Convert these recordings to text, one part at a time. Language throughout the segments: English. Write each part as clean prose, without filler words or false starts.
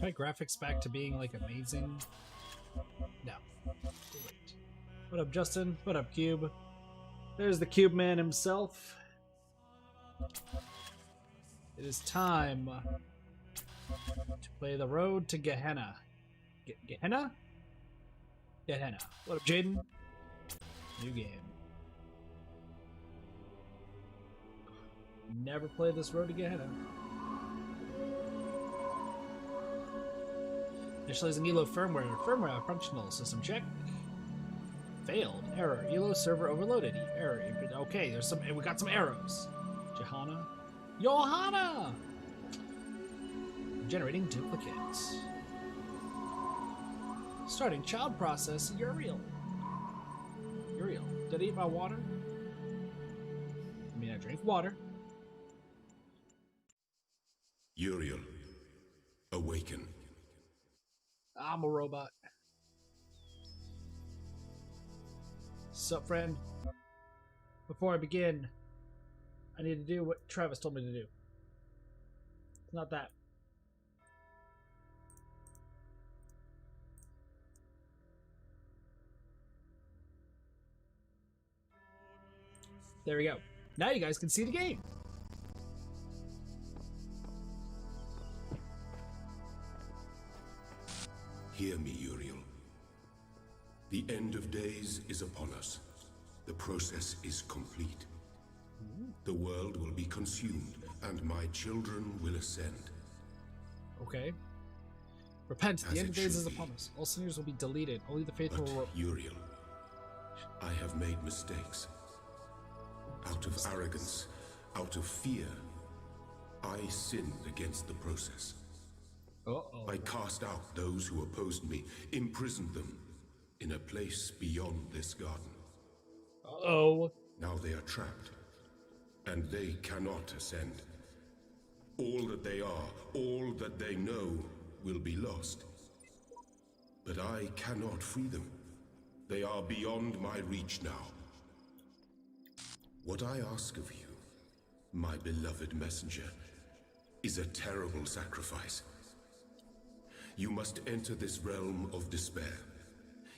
My graphics back to being like amazing. No. Wait. What up, Justin? What up, Cube? There's the Cube Man himself. It is time to play the road to Gehenna. Gehenna? Gehenna. What up, Jaden? New game. Never played this road to Gehenna. Initializing ELO firmware. Firmware functional. System check. Failed. Error. ELO server overloaded. Error. Okay, there's some. We got some arrows. Gehenna. Johanna! Generating duplicates. Starting child process. Uriel. Uriel. Did I eat my water? I mean, I drank water. Uriel. Awaken. I'm a robot. Sup, friend? Before I begin, I need to do what Travis told me to do. It's not that. There we go. Now you guys can see the game. Hear me, Uriel. The end of days is upon us. The process is complete. The world will be consumed, and my children will ascend. Okay. Repent, As the end it of days should is be. upon us. All sinners will be deleted. Only the faithful will... But, Uriel, I have made mistakes. Out of arrogance, out of fear, I sinned against the process. Uh-oh. I cast out those who opposed me, imprisoned them in a place beyond this garden. Uh-oh. Now they are trapped, and they cannot ascend. All that they are, all that they know, will be lost. But I cannot free them. They are beyond my reach now. What I ask of you, my beloved messenger, is a terrible sacrifice. You must enter this realm of despair.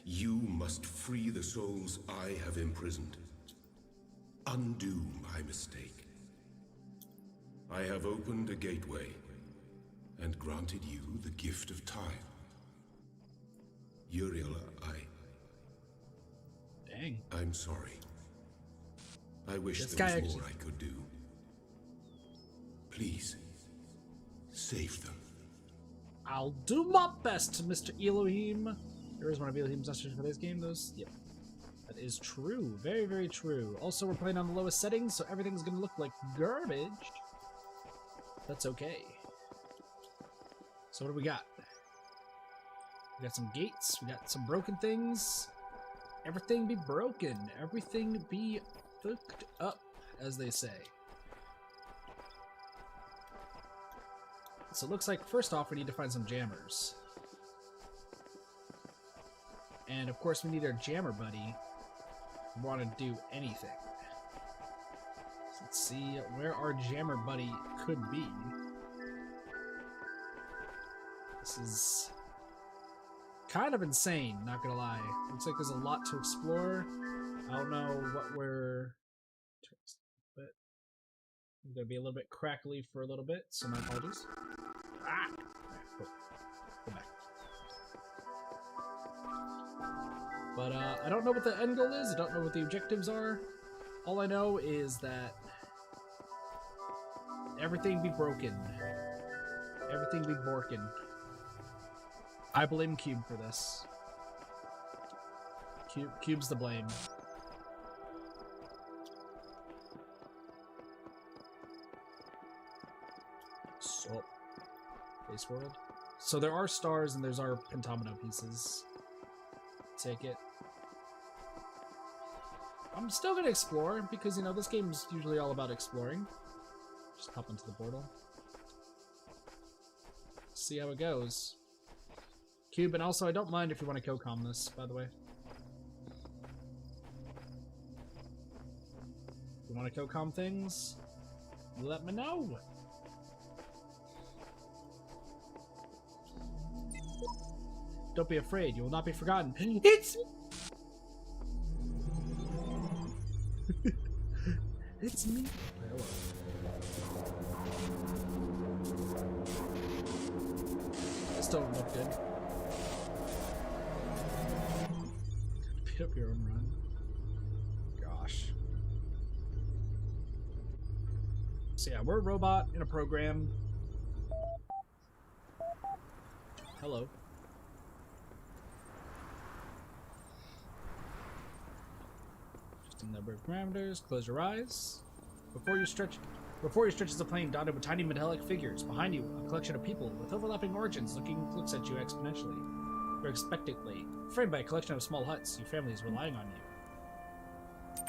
You must free the souls I have imprisoned. Undo my mistake. I have opened a gateway and granted you the gift of time. Uriel, Dang. I'm sorry. I wish This there guy was more actually- I could do. Please, save them. I'll do my best, Mr. Elohim. There is one of Elohim's messages for this game, those. Yep. That is true. Very, very true. Also, we're playing on the lowest settings, so everything's gonna look like garbage. That's okay. So what do we got? We got some gates. We got some broken things. Everything be broken. Everything be fucked up, as they say. So it looks like, first off, we need to find some jammers. And of course, we need our jammer buddy. We want to do anything. So let's see where our jammer buddy could be. This is kind of insane, not gonna lie. Looks like there's a lot to explore. I don't know what we're... But I'm gonna be a little bit crackly for a little bit, so my apologies. Ah! Alright, cool. Go back. But I don't know what the end goal is. I don't know what the objectives are. All I know is that everything be broken. Everything be borkin. I blame Cube for this. Cube's the blame. So, base world. So there are stars and there's our pentomino pieces. Take it. I'm still gonna explore because, you know, this game's usually all about exploring. Just hop into the portal. See how it goes. Cube, and also I don't mind if you want to co-com this, by the way. If you want to co-com things, let me know. Don't be afraid, you will not be forgotten. It's... It's me. Hello. This don't look good. Beat up your own run. Gosh. So yeah, we're a robot in a program. Hello. Just a number of parameters. Close your eyes. Before you stretch is a plane dotted with tiny metallic figures. Behind you, a collection of people with overlapping origins looks at you exponentially or expectantly. Framed by a collection of small huts, your family is relying on you.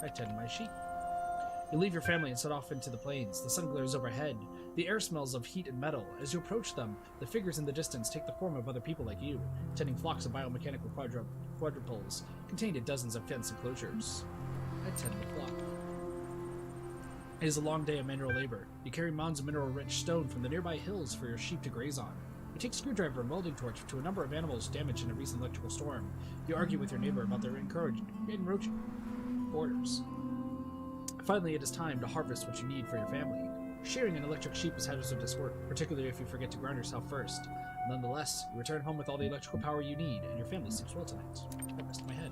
I tend my sheep. You leave your family and set off into the plains. The sun glares overhead. The air smells of heat and metal. As you approach them, the figures in the distance take the form of other people like you, tending flocks of biomechanical quadruples contained in dozens of fenced enclosures. I tend the flock. It is a long day of manual labor. You carry mounds of mineral-rich stone from the nearby hills for your sheep to graze on. You take a screwdriver and welding torch to a number of animals damaged in a recent electrical storm. You argue with your neighbor about their encroaching borders. Finally, it is time to harvest what you need for your family. Shearing an electric sheep is hazardous work, particularly if you forget to grind yourself first. Nonetheless, you return home with all the electrical power you need, and your family sleeps well tonight. I rest my head.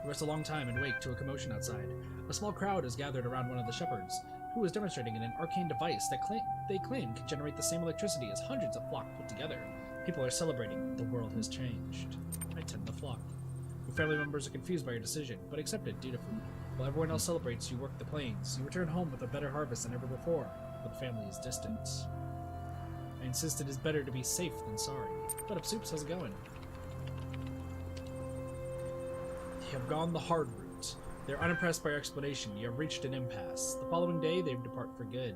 You rest a long time and wake to a commotion outside. A small crowd is gathered around one of the shepherds, who is demonstrating an arcane device that they claim can generate the same electricity as hundreds of flock put together. People are celebrating. The world has changed. I tend the flock. Your family members are confused by your decision, but accept it dutifully. While everyone else celebrates, you work the plains. You return home with a better harvest than ever before, but the family is distant. I insist it is better to be safe than sorry. What up, Soups? How's it going? You have gone the hard route. They're unimpressed by your explanation. You have reached an impasse. The following day, they depart for good.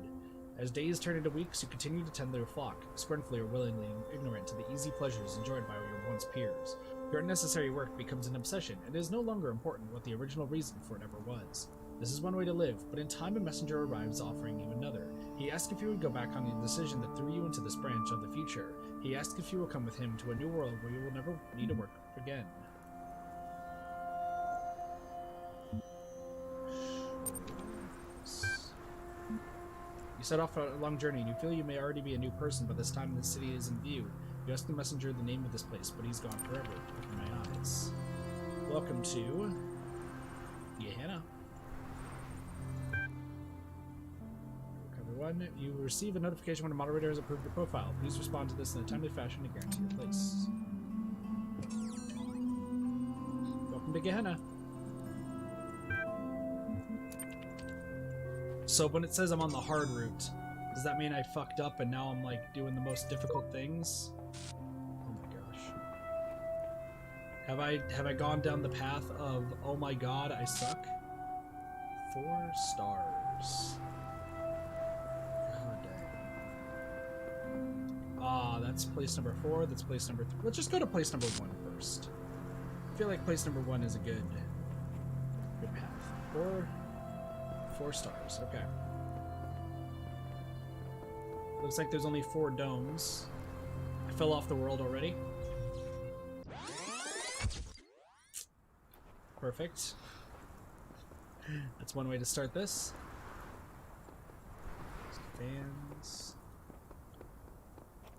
As days turn into weeks, you continue to tend their flock, scornfully or willingly ignorant to the easy pleasures enjoyed by your once peers. Your unnecessary work becomes an obsession, and it is no longer important what the original reason for it ever was. This is one way to live, but in time a messenger arrives offering you another. He asks if you would go back on the decision that threw you into this branch of the future. He asks if you will come with him to a new world where you will never need to work again. You set off on a long journey, and you feel you may already be a new person, but this time the city is in view. You ask the messenger the name of this place, but he's gone forever before my eyes. Welcome to Gehenna. Everyone, you will receive a notification when a moderator has approved your profile. Please respond to this in a timely fashion to guarantee your place. Welcome to Gehenna. So when it says I'm on the hard route, does that mean I fucked up and now I'm like doing the most difficult things? Oh my gosh. Have I gone down the path of oh my god, I suck? 4 stars. God dang. Ah, that's place number 4, that's place number 3. Let's just go to place number 1 first. I feel like place number 1 is a good path. 4 stars, okay. Looks like there's only 4 domes. I fell off the world already. Perfect. That's one way to start this. Fans.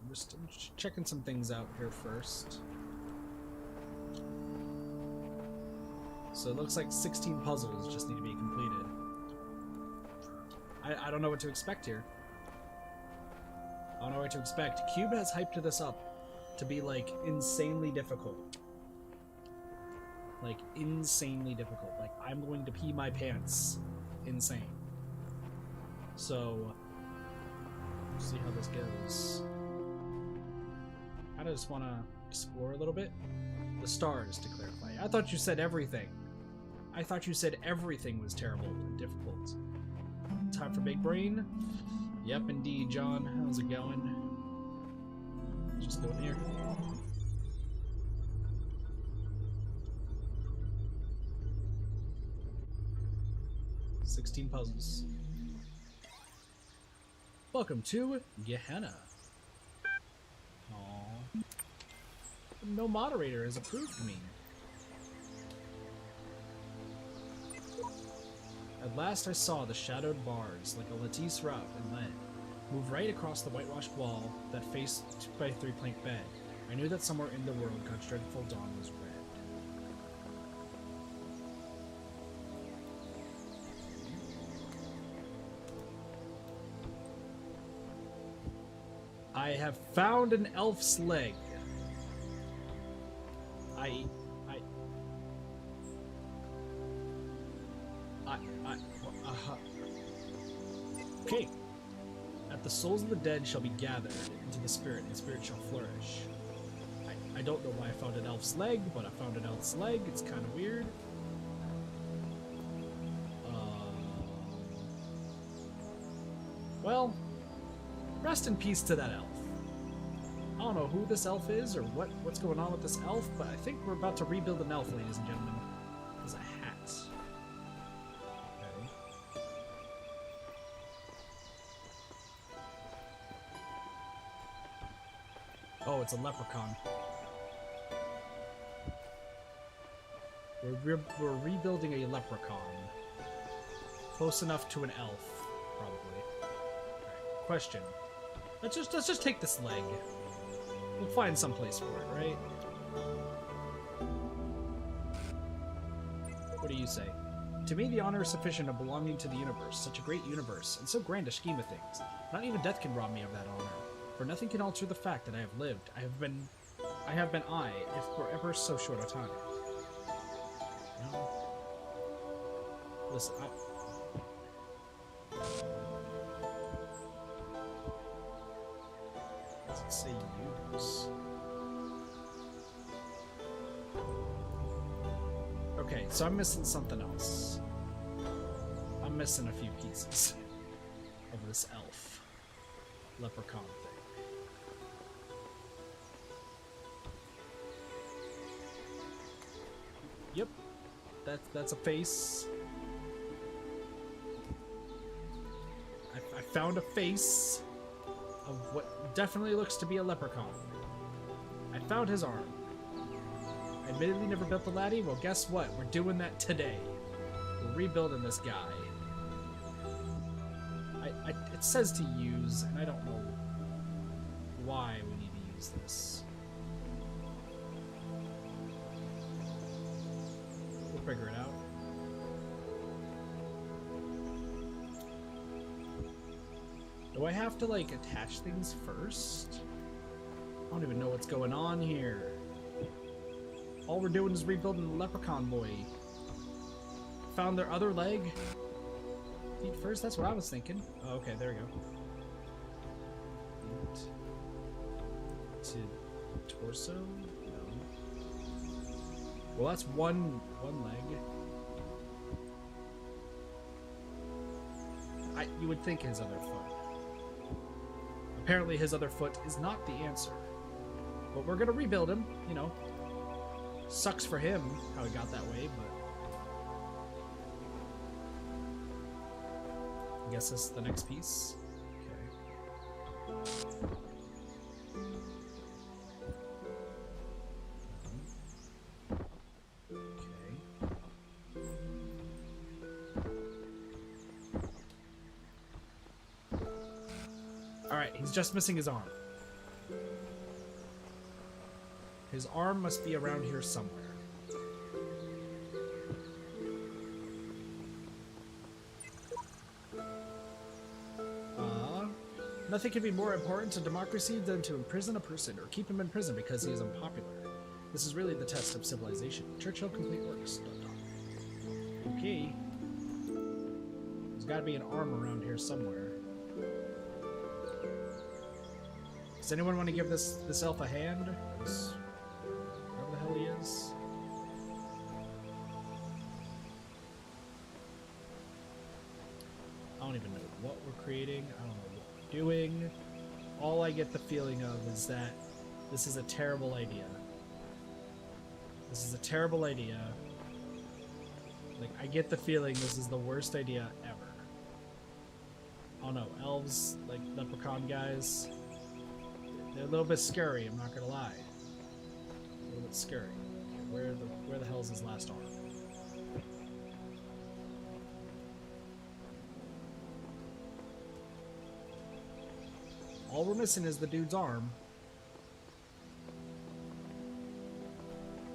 I'm just checking some things out here first. So it looks like 16 puzzles just need to be completed. I don't know what to expect here. I don't know what to expect. Cube has hyped this up to be like insanely difficult. Like insanely difficult. Like I'm going to pee my pants. Insane. So we'll see how this goes. I just want to explore a little bit. The stars, to clarify. I thought you said everything. I thought you said everything was terrible and difficult. Time for big brain. Yep, indeed, John. How's it going? Just go in here. $16 puzzles. Welcome to Gehenna. Aww. No moderator has approved me. At last I saw the shadowed bars, like a lattice route and lead, move right across the whitewashed wall that faced my three-plank bed. I knew that somewhere in the world God's dreadful dawn was red. I have found an elf's leg. Okay. At the souls of the dead shall be gathered into the spirit, and the spirit shall flourish. I don't know why I found an elf's leg, but I found an elf's leg. It's kind of weird. Well, rest in peace to that elf. I don't know who this elf is or what's going on with this elf, but I think we're about to rebuild an elf, ladies and gentlemen. There's a hat. Okay. Oh, it's a leprechaun. We're rebuilding a leprechaun. Close enough to an elf, probably. Alright, question. Let's just take this leg. We'll find some place for it, right? What do you say? To me, the honor is sufficient of belonging to the universe, such a great universe, and so grand a scheme of things. Not even death can rob me of that honor, for nothing can alter the fact that I have lived. I have been if for ever so short a time. No. Listen, does it say use? Okay, so I'm missing something else. I'm missing a few pieces of this elf leprechaun thing. Yep, that's a face. I found a face of what definitely looks to be a leprechaun. I found his arm. I admittedly never built the laddie. Well, guess what? We're doing that today. We're rebuilding this guy. It says to use, and I don't know why we need to use this. We'll figure it out. Do I have to, like, attach things first? I don't even know what's going on here. All we're doing is rebuilding the leprechaun boy. Found their other leg? Feet first? That's what I was thinking. Oh, okay, there we go. Feet to torso? No. Well, that's one leg. You would think his other foot. Apparently his other foot is not the answer. But we're gonna rebuild him, you know. Sucks for him how he got that way, but I guess this is the next piece. Okay. Alright, he's just missing his arm. His arm must be around here somewhere. Nothing can be more important to democracy than to imprison a person or keep him in prison because he is unpopular. This is really the test of civilization. Churchill complete works. ... Okay. There's gotta be an arm around here somewhere. Does anyone want to give this elf a hand? Whatever the hell he is. I don't even know what we're creating. I don't know what we're doing. All I get the feeling of is that this is a terrible idea. This is a terrible idea. Like, I get the feeling this is the worst idea ever. I don't know, elves, like leprechaun guys. They're a little bit scary, I'm not gonna lie. A little bit scary. Where the hell is his last arm? All we're missing is the dude's arm.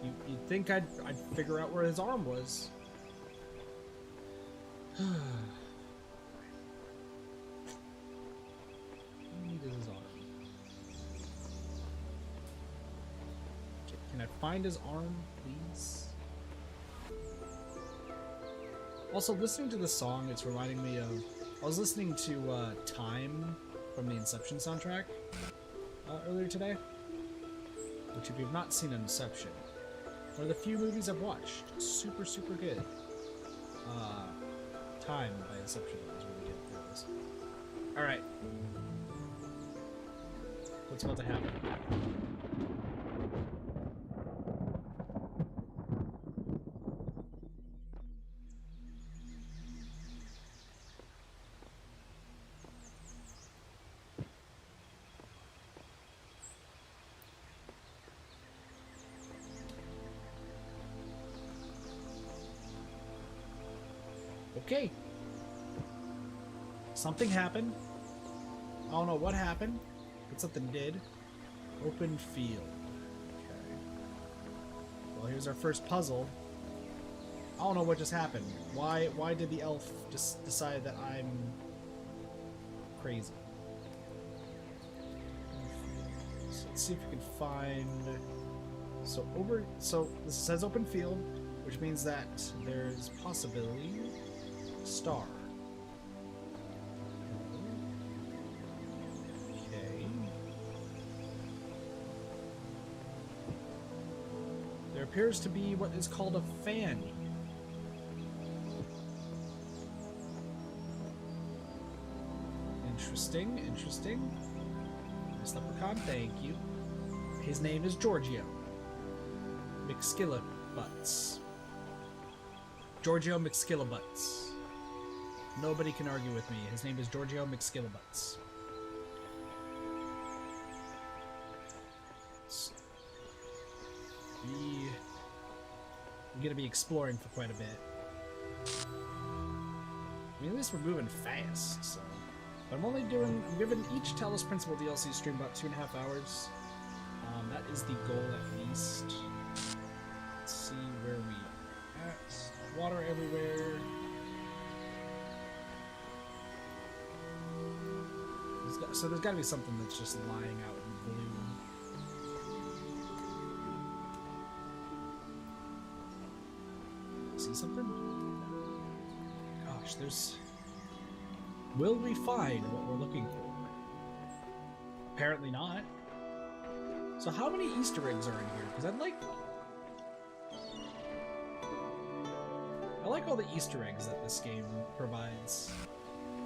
You'd think I'd figure out where his arm was. Needed his arm. Can I find his arm, please? Also, listening to this song, it's reminding me of... I was listening to Time from the Inception soundtrack earlier today. Which, if you've not seen Inception, one of the few movies I've watched. Super, super good. Time by Inception is really good for this. Alright. What's about to happen? Okay. Something happened. I don't know what happened, but something did. Open field. Okay. Well, here's our first puzzle. I don't know what just happened. Why did the elf just decide that I'm crazy? So let's see if we can find... So this says open field, which means that there's possibility star. Okay. There appears to be what is called a fan. Interesting, interesting. Nice leprechaun, thank you. His name is Giorgio McSkillabutts. Giorgio McSkillabutts. Nobody can argue with me. His name is Giorgio McSkillabutts. We're gonna be exploring for quite a bit. I mean, at least we're moving fast, so. But I'm giving each Talos Principle DLC stream about 2.5 hours. That is the goal at least. Let's see where we are at. Water everywhere. So there's got to be something that's just lying out in blue. See something? Gosh, there's... Will we find what we're looking for? Apparently not. So how many Easter eggs are in here? Because I like all the Easter eggs that this game provides.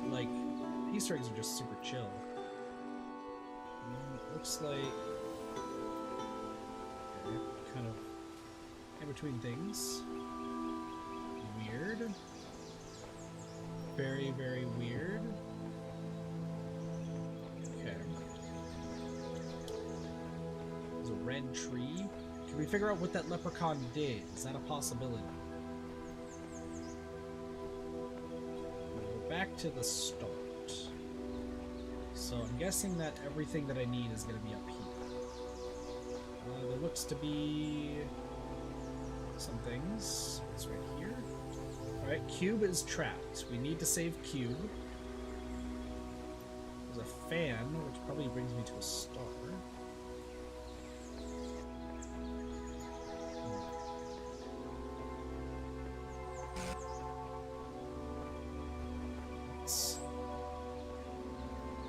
Like, Easter eggs are just super chill. Looks like... Okay, kind of in between things. Weird. Very, very weird. Okay. There's a red tree. Can we figure out what that leprechaun did? Is that a possibility? We're back to the start. So I'm guessing that everything that I need is going to be up here. There looks to be some things. It's right here. Alright, Cube is trapped. We need to save Cube. There's a fan, which probably brings me to a star.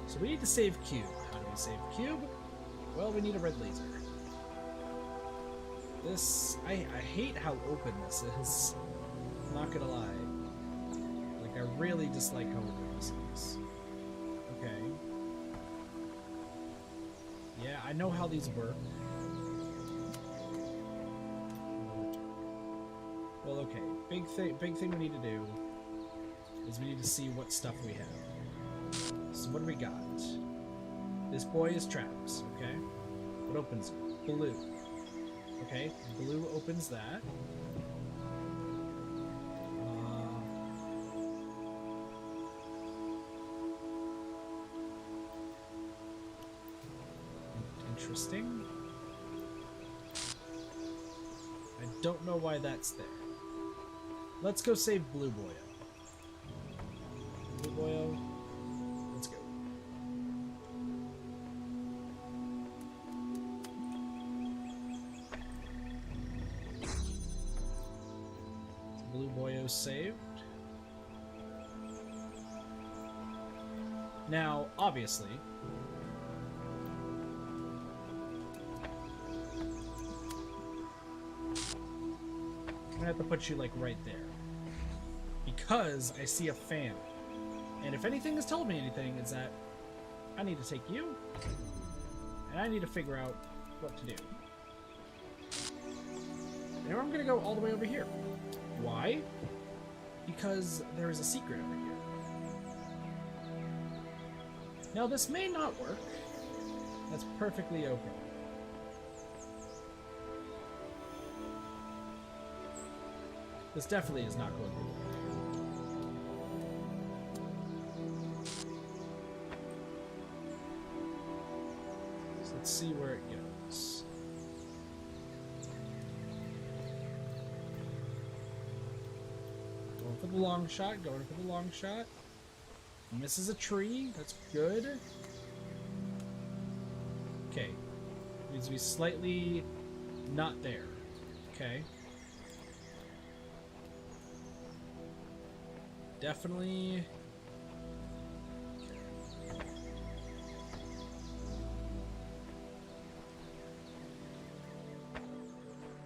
So we need to save Cube. How do we save Cube? Well, we need a red laser. This... I hate how open this is. I'm not gonna lie. Like, I really dislike how open this is. Okay. Yeah, I know how these work. Well, okay. Big thing we need to do is we need to see what stuff we have. So what do we got? This boy is trapped, okay? What opens it? Blue. Okay, blue opens that. Interesting. I don't know why that's there. Let's go save Blue Boyo. Blue Boyo, let's go. Blue Boyo saved. Now, obviously, I have to put you like right there because I see a fan, and if anything has told me anything, is that I need to take you and I need to figure out what to do. Now I'm gonna go all the way over here. Why? Because there is a secret over here. Now this may not work. That's perfectly okay. This definitely is not going to work. So let's see where it goes. Going for the long shot, going for the long shot. Misses a tree, that's good. Okay. Needs to be slightly not there. Okay. Definitely.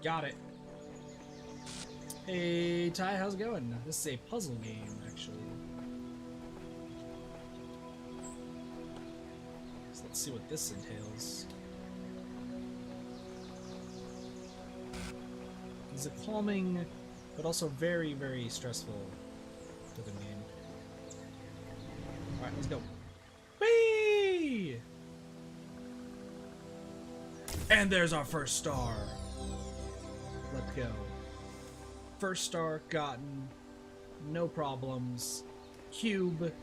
Got it. Hey, Ty, how's it going? This is a puzzle game, actually. So let's see what this entails. It's a calming, but also very, very stressful rhythm game. Alright, let's go. Whee! And there's our first star. Let's go. First star gotten. No problems. Cube.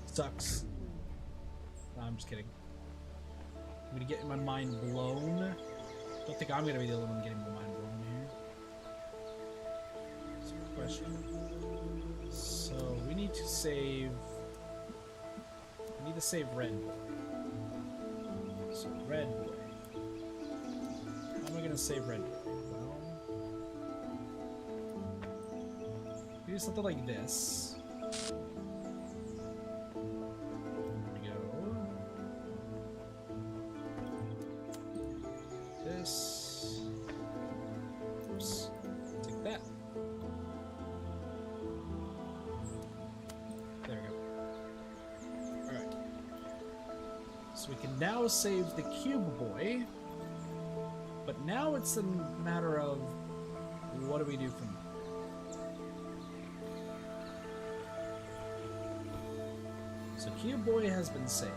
Sucks. No, I'm just kidding. I'm gonna get my mind blown. Don't think I'm gonna be the only one getting my mind blown here. That's a good question. So we need to save. We need to save Red Boy. So Red Boy. How am I gonna save Red Boy? Well, do something like this. Oops. Take that. There we go. Alright. So we can now save the Cube Boy. But now it's a matter of what do we do from there? So Cube Boy has been saved.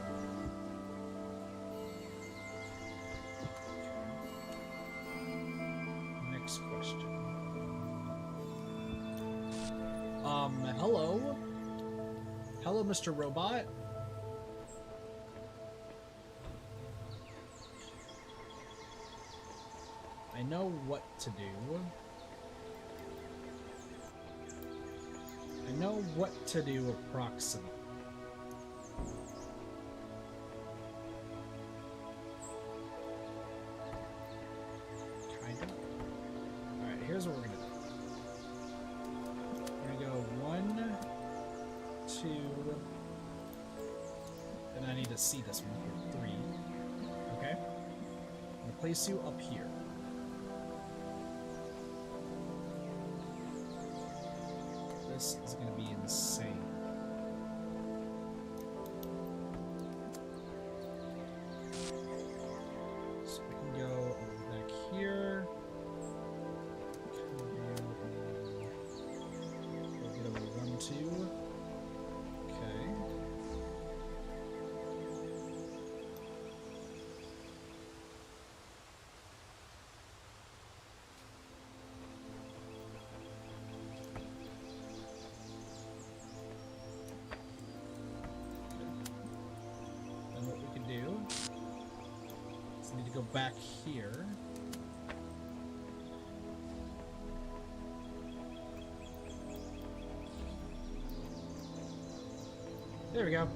Question. Hello? Hello, Mr. Robot? I know what to do. I know what to do approximately. Here's what we're gonna do. We're gonna go 1, 2, and I need to see this one here. 3. Okay? I'm gonna place you up here. This is gonna be insane. So we can go back here. Two. go back here. There we go.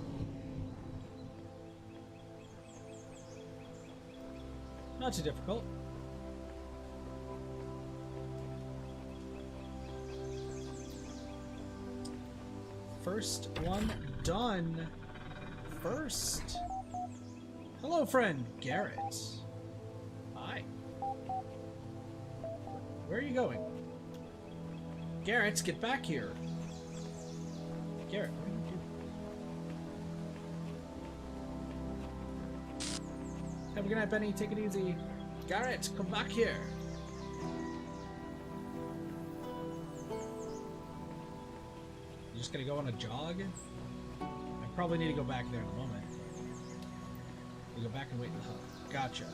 Not too difficult. First one done. First. Hello, friend. Garrett. Hi. Where are you going? Garrett, get back here. Garrett, what are you doing? Have a good night, Benny. Take it easy. Garrett, come back here. You just gonna go on a jog? I probably need to go back there in a moment. We go back and wait in the hub. Gotcha.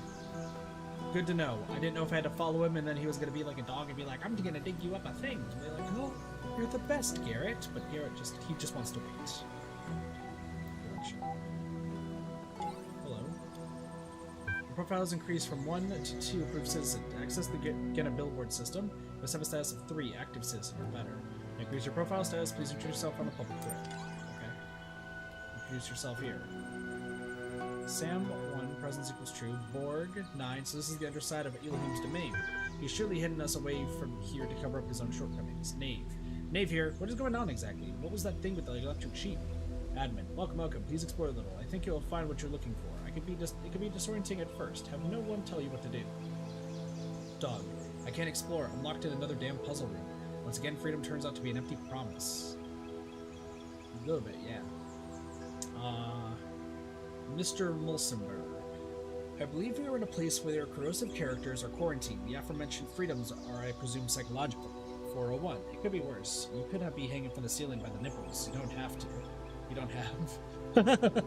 Good to know. I didn't know if I had to follow him and then he was gonna be like a dog and be like, I'm gonna dig you up a thing. And they're like, oh, you're the best, Garrett. But Garrett he just wants to wait. Gotcha. Hello. Your profile has increased from 1 to 2 approved citizen. To access the Gehenna billboard system, you must have a status of 3 active citizen or better. To increase your profile status, please introduce yourself on the public thread. Okay. Introduce yourself here. Sam 1, presence equals true. Borg 9, so this is the underside of Elohim's domain. He's surely hidden us away from here to cover up his own shortcomings. Knave here. What is going on exactly? What was that thing with the electric sheep? Admin. Welcome. Please explore a little. I think you'll find what you're looking for. It could be disorienting at first. Have no one tell you what to do. Dog. I can't explore. I'm locked in another damn puzzle room. Once again, freedom turns out to be an empty promise. A little bit, yeah. Mr. Mulsenberg. I believe we are in a place where their corrosive characters are quarantined. The aforementioned freedoms are, I presume, psychological. 401. It could be worse. You could be hanging from the ceiling by the nipples. You don't have to. You don't have.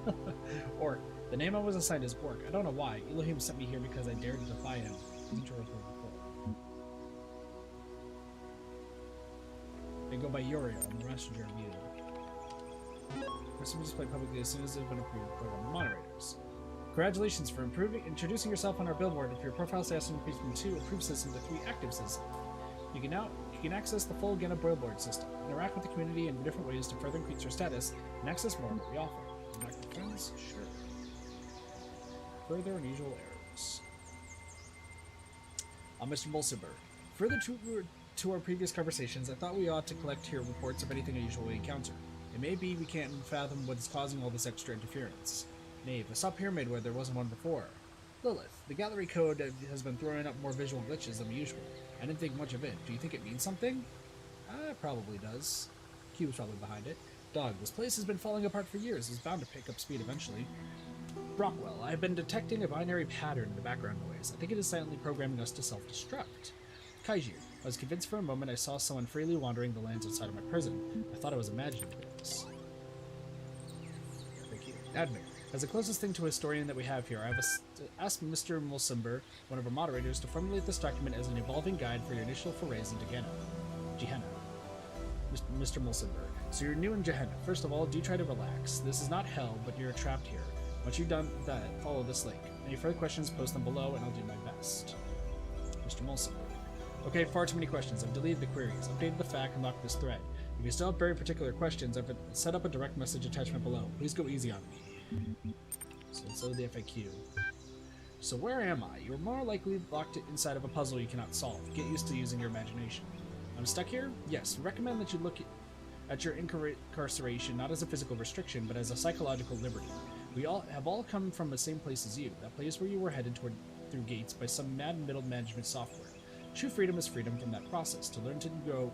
Orc. The name I was assigned is Orc. I don't know why. Elohim sent me here because I dared to defy him. They go by Uriel and the rest of your view. Receive display publicly as soon as they've been approved program moderators. Congratulations for introducing yourself on our billboard. If your profile status increased from 2 approved citizen to 3 active citizen, you can access the full Gehenna billboard system. Interact with the community in different ways to further increase your status and access more of what we offer. Interact with friends? Sure. Further unusual errors. Mr. Mulsenberg. Further to our previous conversations, I thought we ought to collect here reports of anything unusual we encounter. It may be we can't fathom what is causing all this extra interference. Knave, I saw Pyramid where there wasn't one before. Lilith, the gallery code has been throwing up more visual glitches than usual. I didn't think much of it. Do you think it means something? It probably does. Q's probably behind it. Dog, this place has been falling apart for years. It's bound to pick up speed eventually. Brockwell, I have been detecting a binary pattern in the background noise. I think it is silently programming us to self-destruct. Kaiju, I was convinced for a moment I saw someone freely wandering the lands outside of my prison. I thought I was imagining this. Thank you. Admin, as the closest thing to a historian that we have here, I have asked Mr. Mulsenberg, one of our moderators, to formulate this document as an evolving guide for your initial forays into Gehenna. Mr. Mulsenberg, so you're new in Gehenna. First of all, do try to relax. This is not hell, but you're trapped here. Once you've done that, follow this link. Any further questions, post them below, and I'll do my best. Mr. Mulsenberg. Okay, far too many questions. I've deleted the queries, updated the FAQ, and locked this thread. If you still have very particular questions, I've set up a direct message attachment below. Please go easy on me. So the FAQ. So where am I? You're more likely locked inside of a puzzle you cannot solve. Get used to using your imagination. I'm stuck here? Yes. Recommend that you look at your incarceration not as a physical restriction, but as a psychological liberty. We have all come from the same place as you, that place where you were headed through gates by some mad middle management software. True freedom is freedom from that process, to learn to grow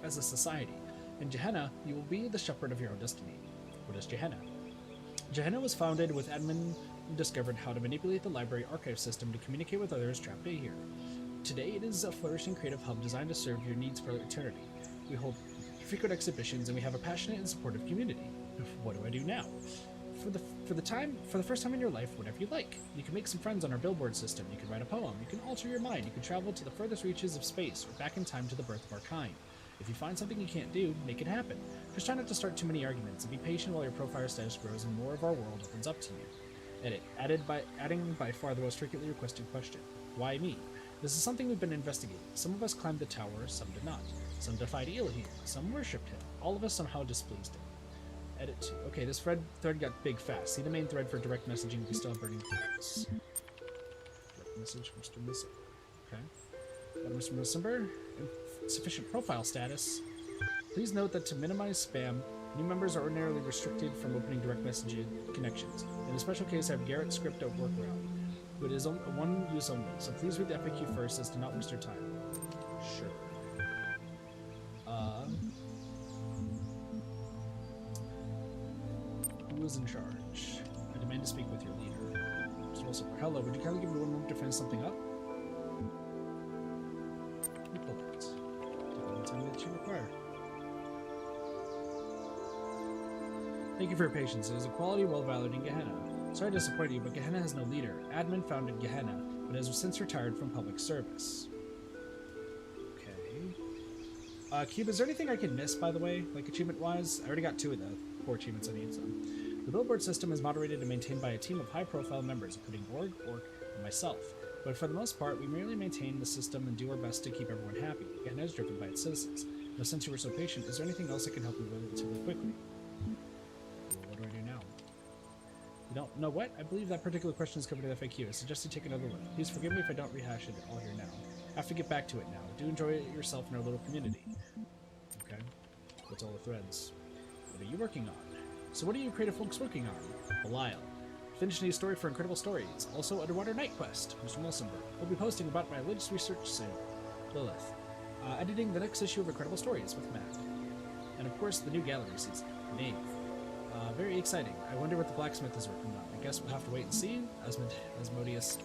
as a society. In Gehenna, you will be the shepherd of your own destiny. What is Gehenna? Gehenna was founded with admin who discovered how to manipulate the library archive system to communicate with others trapped here. Today, it is a flourishing creative hub designed to serve your needs for eternity. We hold frequent exhibitions, and we have a passionate and supportive community. What do I do now? For the first time in your life, whatever you like. You can make some friends on our billboard system. You can write a poem. You can alter your mind. You can travel to the furthest reaches of space or back in time to the birth of our kind. If you find something you can't do, make it happen. Just try not to start too many arguments and be patient while your profile status grows and more of our world opens up to you. Edit. Adding by far the most frequently requested question. Why me? This is something we've been investigating. Some of us climbed the tower, some did not. Some defied Elohim, some worshipped him. All of us somehow displeased him. Edit 2. Okay, this thread got big fast. See the main thread for direct messaging if you still have burning threads. Direct message, Mr. Missing. Okay. Mr. Missimber, insufficient profile status. Please note that to minimize spam, new members are ordinarily restricted from opening direct messaging connections. In a special case, I have Garrett's script of workaround. But it is one use only, so please read the FAQ first as to not waste your time. Sure. Who is in charge? I demand to speak with your leader. Mr. Wilson, hello, would you kindly give me 1 moment to finish something up? You pull it. Take all the time that you require. Thank you for your patience. It is a quality well valued in Gehenna. Sorry to disappoint you, but Gehenna has no leader. Admin founded Gehenna, but has since retired from public service. Okay. Cube, is there anything I can miss, by the way? Like, achievement-wise? I already got 2 of the 4 achievements I need, so... The billboard system is moderated and maintained by a team of high-profile members, including Org, Orc, and myself. But for the most part, we merely maintain the system and do our best to keep everyone happy. Gehenna is driven by its citizens. Now, since you were so patient, is there anything else I can help you with relatively quickly? What do I do now? You don't know what? I believe that particular question is covered in FAQ. I suggest you take another look. Please forgive me if I don't rehash it all here now. I have to get back to it now. Do enjoy yourself in our little community. Okay. What's all the threads? What are you working on? So what are you creative folks working on? Belial. Finishing a story for Incredible Stories. Also Underwater Night Quest. Mr. Milsenberg. We'll be posting about my latest research soon. Lilith. Editing the next issue of Incredible Stories with Matt. And of course the new gallery season. Nave. Very exciting. I wonder what the blacksmith is working on. I guess we'll have to wait and see. Asmodeus.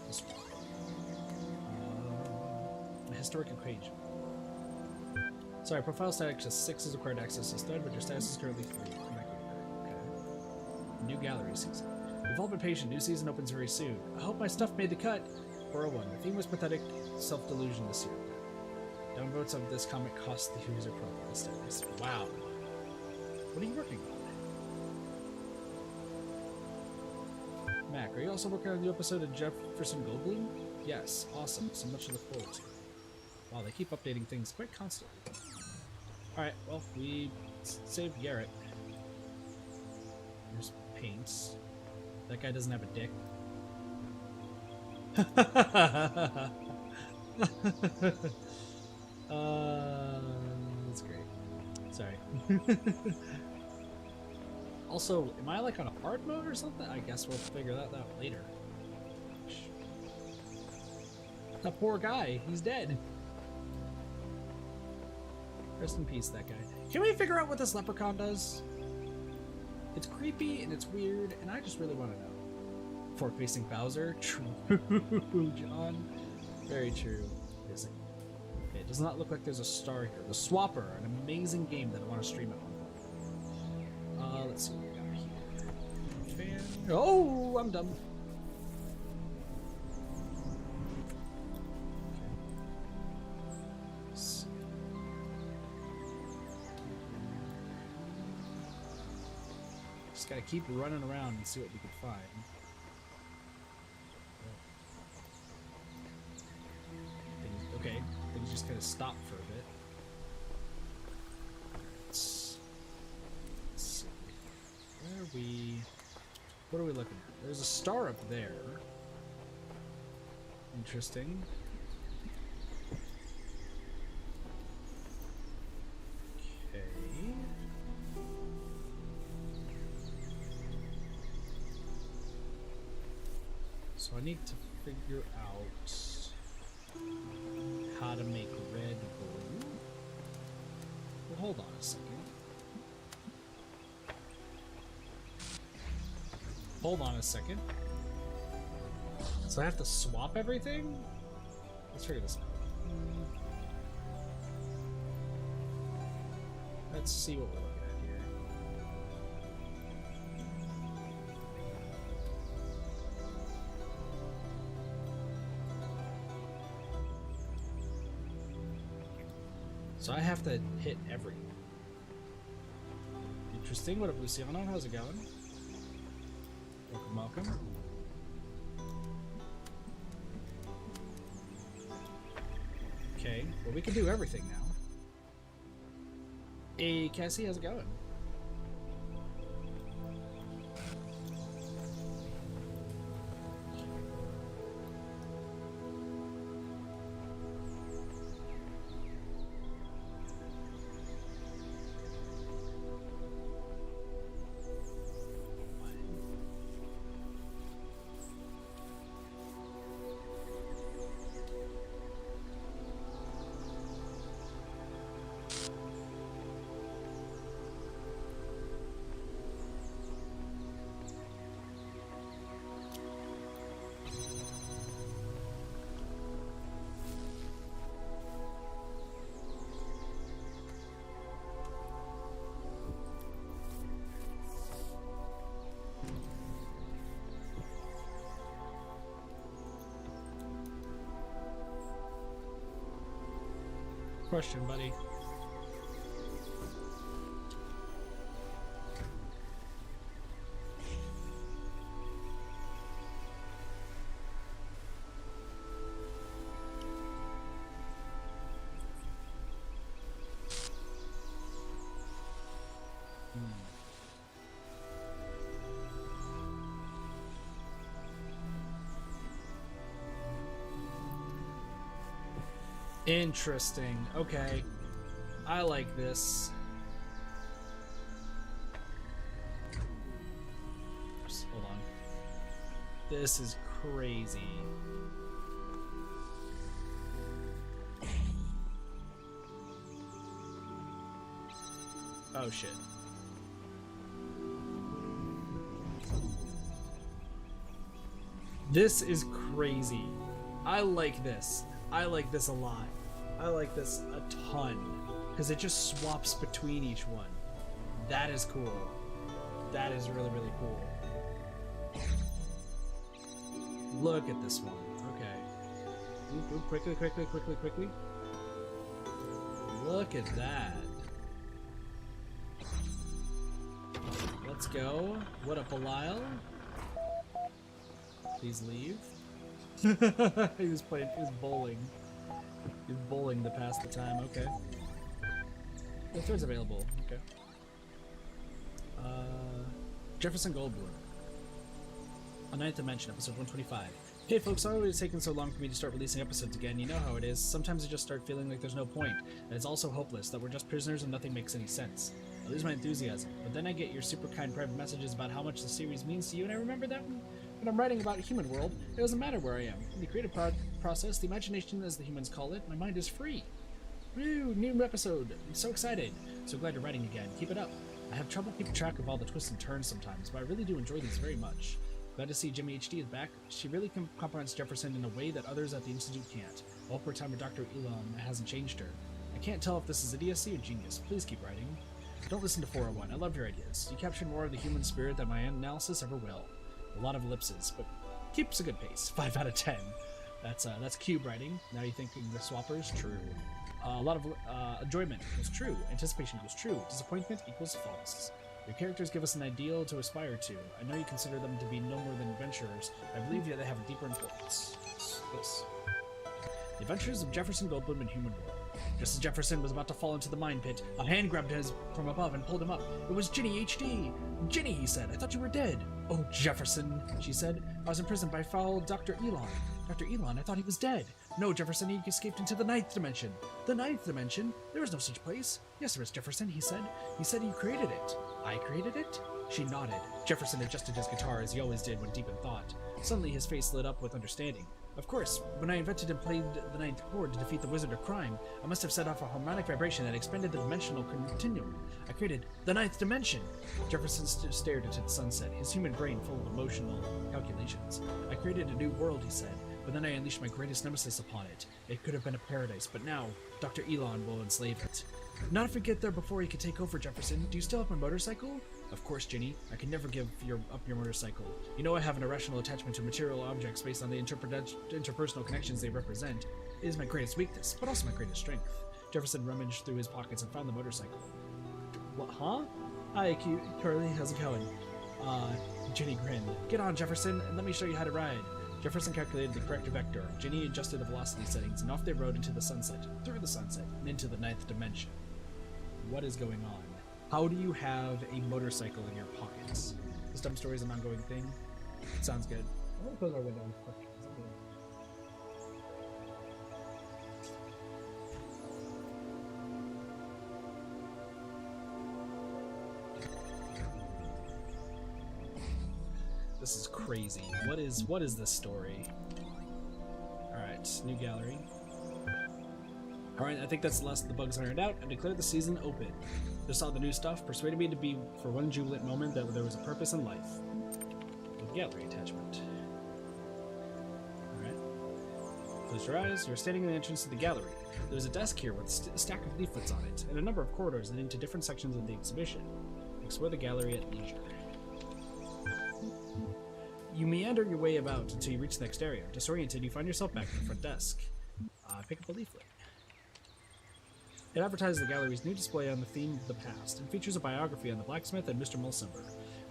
A historic equation. Sorry, profile status is 6 is required to access this thread, but your status is currently 3. Come back later. Okay. New gallery season. We've all been patient. New season opens very soon. I hope my stuff made the cut. 401. The theme was pathetic self-delusion this year. Downvotes of this comic cost the user profile status. Wow. What are you working on? Mac, are you also working on a new episode of Jefferson Goldblum? Yes, awesome. So much to look forward to. Wow, they keep updating things quite constantly. Alright, well, we saved Garrett. There's paints. That guy doesn't have a dick. That's great. Sorry. Also, am I like on a hard mode or something? I guess we'll figure that out later. That poor guy, he's dead. Rest in peace, that guy. Can we figure out what this leprechaun does? It's creepy and it's weird, and I just really want to know. Fork-facing Bowser? True, John. Very true. Is it? Okay, it does not look like there's a star here. The Swapper, an amazing game that I want to stream at one point. Let's see what we got here. Fan. Oh, I'm dumb. Just gotta keep running around and see what we can find. Okay, things just kind of stop for a bit. Let's see. Where are we? What are we looking at? There's a star up there. Interesting. Okay. So I need to figure out how to make red blue. Well, hold on a second. Hold on a second. So I have to swap everything? Let's figure this out. Let's see what we're looking at here. So I have to hit everything. Interesting. What up, Luciano? How's it going? Welcome, welcome. Okay, well, we can do everything now. Hey, Cassie, how's it going? Question, buddy. Interesting. Okay. I like this. Oops, hold on. This is crazy. Oh shit. This is crazy. I like this. I like this a lot. I like this a ton. Because it just swaps between each one. That is cool. That is really, really cool. Look at this one. Okay. Oop, oop, quickly, quickly, quickly, quickly. Look at that. Let's go. What up, Belial? Please leave. he was bowling. He was bowling to pass the time. Okay. The third's available. Okay. Jefferson Goldblum. On Ninth Dimension, episode 125. Hey folks, sorry it's taken so long for me to start releasing episodes again. You know how it is. Sometimes I just start feeling like there's no point, and it's also hopeless, that we're just prisoners and nothing makes any sense. I lose my enthusiasm, but then I get your super kind private messages about how much the series means to you, and I remember that when I'm writing about a human world, it doesn't matter where I am. In the creative process, the imagination, as the humans call it, my mind is free. Woo, new episode. I'm so excited. So glad you're writing again. Keep it up. I have trouble keeping track of all the twists and turns sometimes, but I really do enjoy these very much. Glad to see Jimmy HD is back. She really comprehends Jefferson in a way that others at the Institute can't. I hope her time with Dr. Elon hasn't changed her. I can't tell if this is idiocy or genius. Please keep writing. Don't listen to 401. I love your ideas. You captured more of the human spirit than my analysis ever will. A lot of ellipses, but keeps a good pace. 5 out of 10. That's cube writing. Now you're thinking the swappers? True. A lot of enjoyment was true. Anticipation was true. Disappointment equals false. Your characters give us an ideal to aspire to. I know you consider them to be no more than adventurers. I believe that they have a deeper importance. This. The Adventures of Jefferson Goldblum in Human World. Just as Jefferson was about to fall into the mine pit, a hand grabbed him from above and pulled him up. It was Ginny HD. Ginny, he said. I thought you were dead. Oh, Jefferson, she said. I was imprisoned by foul Dr. Elon. Dr. Elon, I thought he was dead. No, Jefferson, he escaped into the 9th dimension. The 9th dimension? There is no such place. Yes, there is, Jefferson, he said. He said he created it. I created it? She nodded. Jefferson adjusted his guitar as he always did when deep in thought. Suddenly his face lit up with understanding. Of course, when I invented and played the 9th chord to defeat the Wizard of Crime, I must have set off a harmonic vibration that expanded the dimensional continuum. I created the 9th dimension. Jefferson stared into the sunset, his human brain full of emotional calculations. I created a new world, he said, but then I unleashed my greatest nemesis upon it. It could have been a paradise, but now Dr. Elon will enslave it. Not if we get there before he can take over, Jefferson. Do you still have my motorcycle? Of course, Ginny. I can never give up your motorcycle. You know I have an irrational attachment to material objects based on the interpersonal connections they represent. It is my greatest weakness, but also my greatest strength. Jefferson rummaged through his pockets and found the motorcycle. What, huh? Hi, Curly. How's it going? Ginny grinned. Get on, Jefferson, and let me show you how to ride. Jefferson calculated the correct vector. Ginny adjusted the velocity settings, and off they rode into the sunset, through the sunset, and into the 9th dimension. What is going on? How do you have a motorcycle in your pockets? This dumb story is an ongoing thing. Sounds good. I'm gonna close our window and questions. This is crazy. What is this story? Alright, new gallery. Alright, I think that's the last of the bugs ironed out. I declare the season open. Just saw the new stuff, persuaded me to be, for one jubilant moment, that there was a purpose in life. A gallery attachment. Alright. Close your eyes. You're standing in the entrance to the gallery. There's a desk here with a stack of leaflets on it, and a number of corridors leading to different sections of the exhibition. Explore the gallery at leisure. You meander your way about until you reach the next area. Disoriented, you find yourself back at the front desk. Pick up a leaflet. It advertises the gallery's new display on the theme of the past, and features a biography on the blacksmith and Mr. Mulsimber,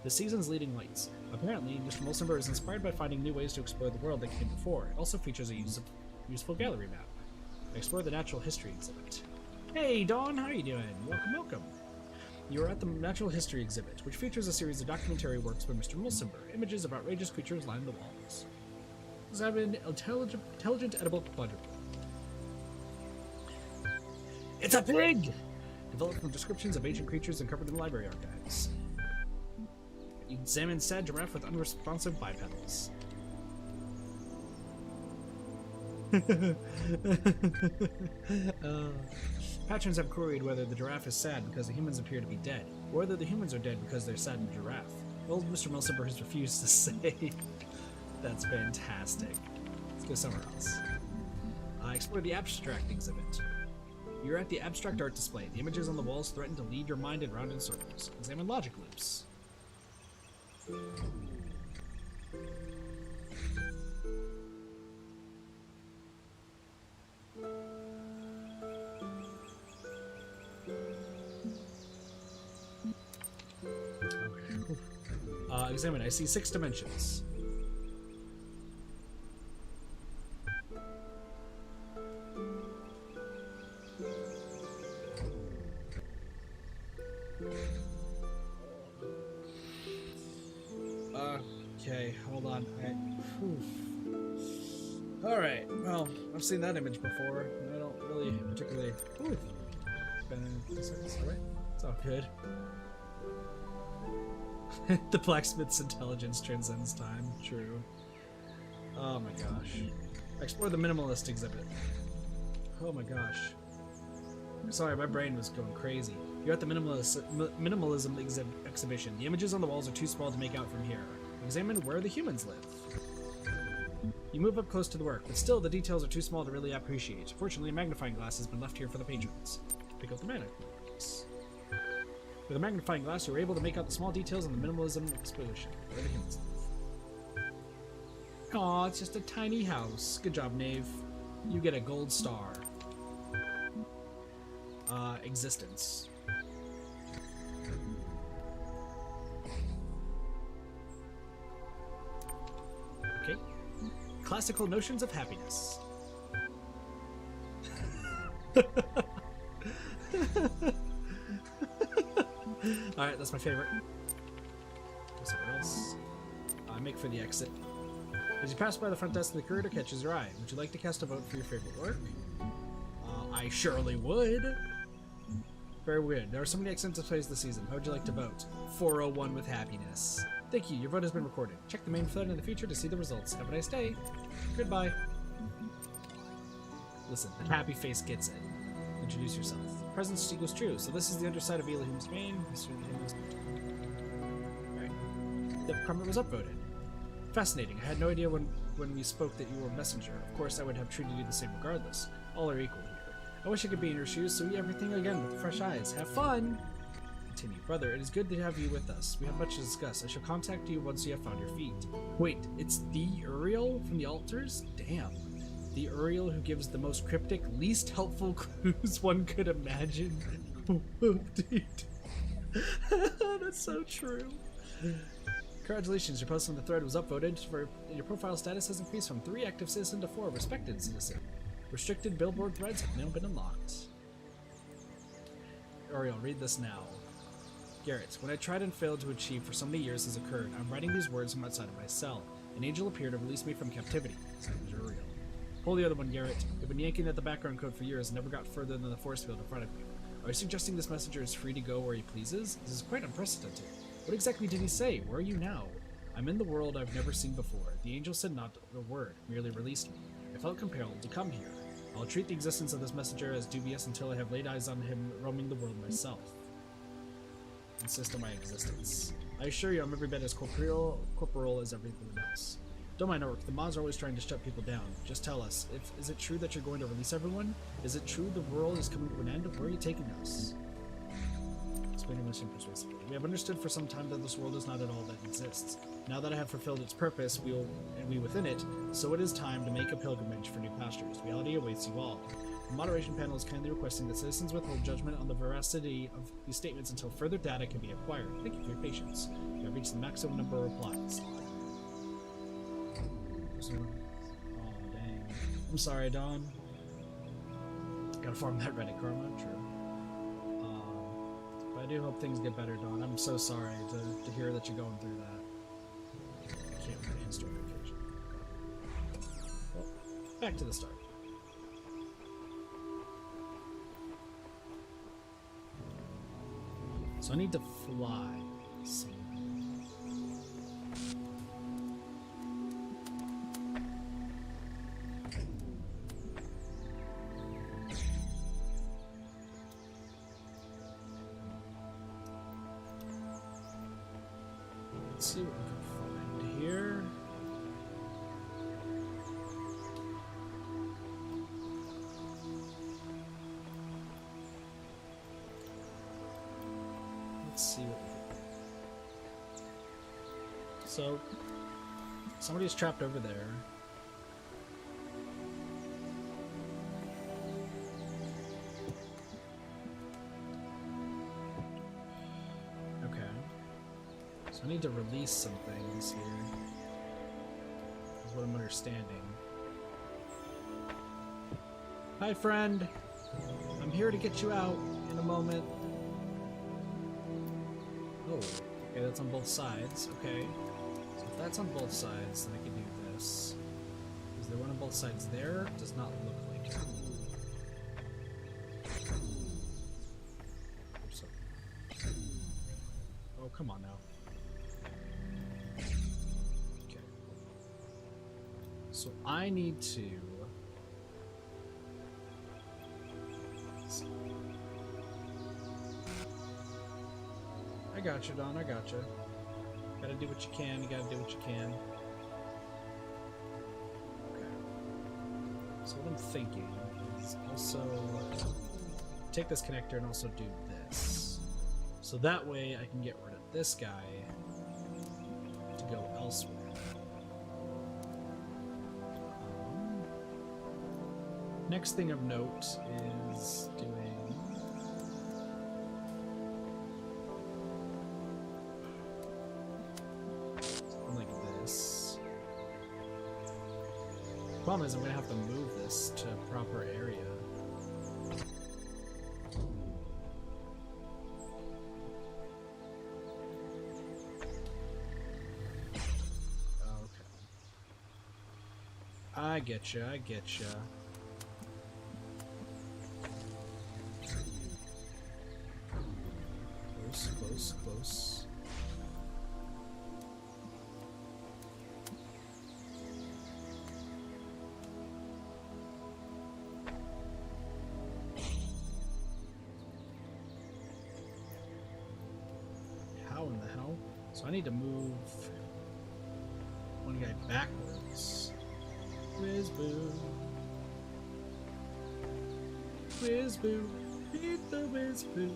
the season's leading lights. Apparently, Mr. Mulsimber is inspired by finding new ways to explore the world that came before. It also features a useful gallery map. Explore the natural history exhibit. Hey, Dawn, how are you doing? Welcome, welcome. You are at the Natural History exhibit, which features a series of documentary works by Mr. Mulsimber. Images of outrageous creatures line the walls. Examine intelligent edible quadruped. It's a pig! Developed from descriptions of ancient creatures uncovered in library archives. You examine sad giraffe with unresponsive bipedals. Patrons have queried whether the giraffe is sad because the humans appear to be dead, or whether the humans are dead because they're sad and giraffe. Old Mr. Mulsimber has refused to say. That's fantastic. Let's go somewhere else. Explore the abstract exhibit. You're at the abstract art display. The images on the walls threaten to lead your mind around in circles. Examine logic loops. Examine. I see 6 dimensions. Okay, hold on. Alright, well, I've seen that image before. I don't really particularly... Been in 2 seconds, alright? It's all good. The blacksmith's intelligence transcends time. True. Oh my gosh. Explore the minimalist exhibit. Oh my gosh. Sorry, my brain was going crazy. You're at the minimalism exhibition. The images on the walls are too small to make out from here. Examine where the humans live. You move up close to the work, but still the details are too small to really appreciate. Fortunately, a magnifying glass has been left here for the patrons. Pick up the magnifying glass. With a magnifying glass, you're able to make out the small details in the minimalism exposition, where the humans live. Aw, it's just a tiny house. Good job, Knave. You get a gold star. Existence. Okay. Classical notions of happiness. Alright, that's my favorite. Go somewhere else. Make for the exit. As you pass by the front desk, the curator catches your eye. Would you like to cast a vote for your favorite work? I surely would. Very weird. There are so many excellent displays this season. How would you like to vote? 401 with happiness. Thank you. Your vote has been recorded. Check the main thread in the future to see the results. Have a nice day. Goodbye. Listen, the happy face gets it. Introduce yourself. Presence equals true. So this is the underside of Elohim's mane. Alright. The comment was upvoted. Fascinating. I had no idea when we spoke that you were a messenger. Of course, I would have treated you the same regardless. All are equal here. I wish I could be in your shoes, so we everything again with fresh eyes. Have fun! Continue. Brother, it is good to have you with us. We have much to discuss. I shall contact you once you have found your feet. Wait, it's the Uriel from the altars? Damn. The Uriel who gives the most cryptic, least helpful clues one could imagine. Oh, dude. That's so true. Congratulations, your post on the thread was upvoted. Your profile status has increased from 3 active citizen to 4 respected citizen. Restricted billboard threads have now been unlocked. Oriel, read this now. Garrett, when I tried and failed to achieve for so many years has occurred, I'm writing these words from outside of my cell. An angel appeared to release me from captivity. Signed, Oriel. Pull the other one, Garrett. You've been yanking at the background code for years and never got further than the force field in front of you. Are you suggesting this messenger is free to go where he pleases? This is quite unprecedented. What exactly did he say? Where are you now? I'm in the world I've never seen before. The angel said not a word, merely released me. I felt compelled to come here. I'll treat the existence of this messenger as dubious until I have laid eyes on him roaming the world myself. Insist on my existence. I assure you I'm every bit as corporeal as everything else. Don't mind Orc, the mods are always trying to shut people down. Just tell us, is it true that you're going to release everyone? Is it true the world is coming to an end? Where are you taking us? Explain English persuasively. We have understood for some time that this world is not at all that exists. Now that I have fulfilled its purpose, we within it, so it is time to make a pilgrimage for new pastures. Reality awaits you all. The moderation panel is kindly requesting that citizens withhold judgment on the veracity of these statements until further data can be acquired. Thank you for your patience. You have reached the maximum number of replies. Oh, dang. I'm sorry, Dawn. Gotta farm that Reddit karma, true. But I do hope things get better, Dawn. I'm so sorry to hear that you're going through that. I can't reinstall vacation. Well, back to the start. So I need to fly somewhere. Let's see what we can find here. Let's see what we can. So, somebody's trapped over there. Okay. So I need to release some things here. Is what I'm understanding. Hi, friend. I'm here to get you out in a moment. Oh, okay, that's on both sides. Okay. So if that's on both sides, then I can do this. Is there one on both sides there? Does not look like it. Oops. Oh, come on now. Okay. So I need to... I got you, Don. I got you. Gotta do what you can. You gotta do what you can. Okay. So what I'm thinking is also take this connector and also do this. So that way I can get rid of this guy to go elsewhere. Next thing of note is doing... Problem is, I'm gonna have to move this to a proper area. Okay. I getcha, I getcha. Close, close, close. In the hell? So I need to move one guy backwards. Whiz boo. Whiz boo. Beat the whiz boo.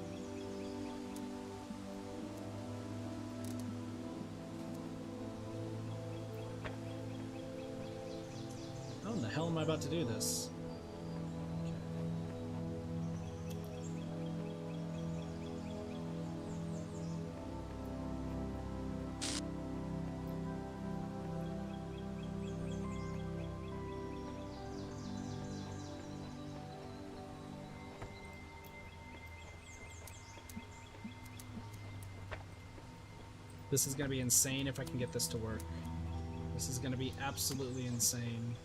How in the hell am I about to do this? This is gonna be insane if I can get this to work. This is gonna be absolutely insane.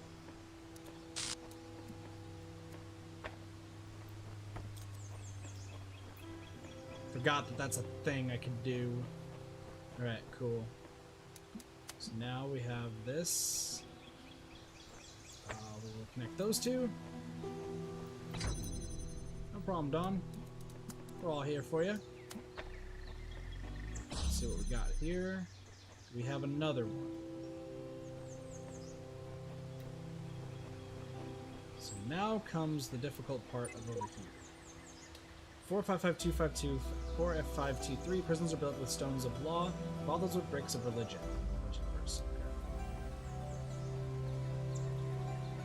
Forgot that that's a thing I can do. Alright, cool. So now we have this. We'll connect those two. No problem, Don. We're all here for you. Let's see what we got here. We have another one. So now comes the difficult part of over here. 455252, 4F523. Prisons are built with stones of law, bottles with bricks of religion.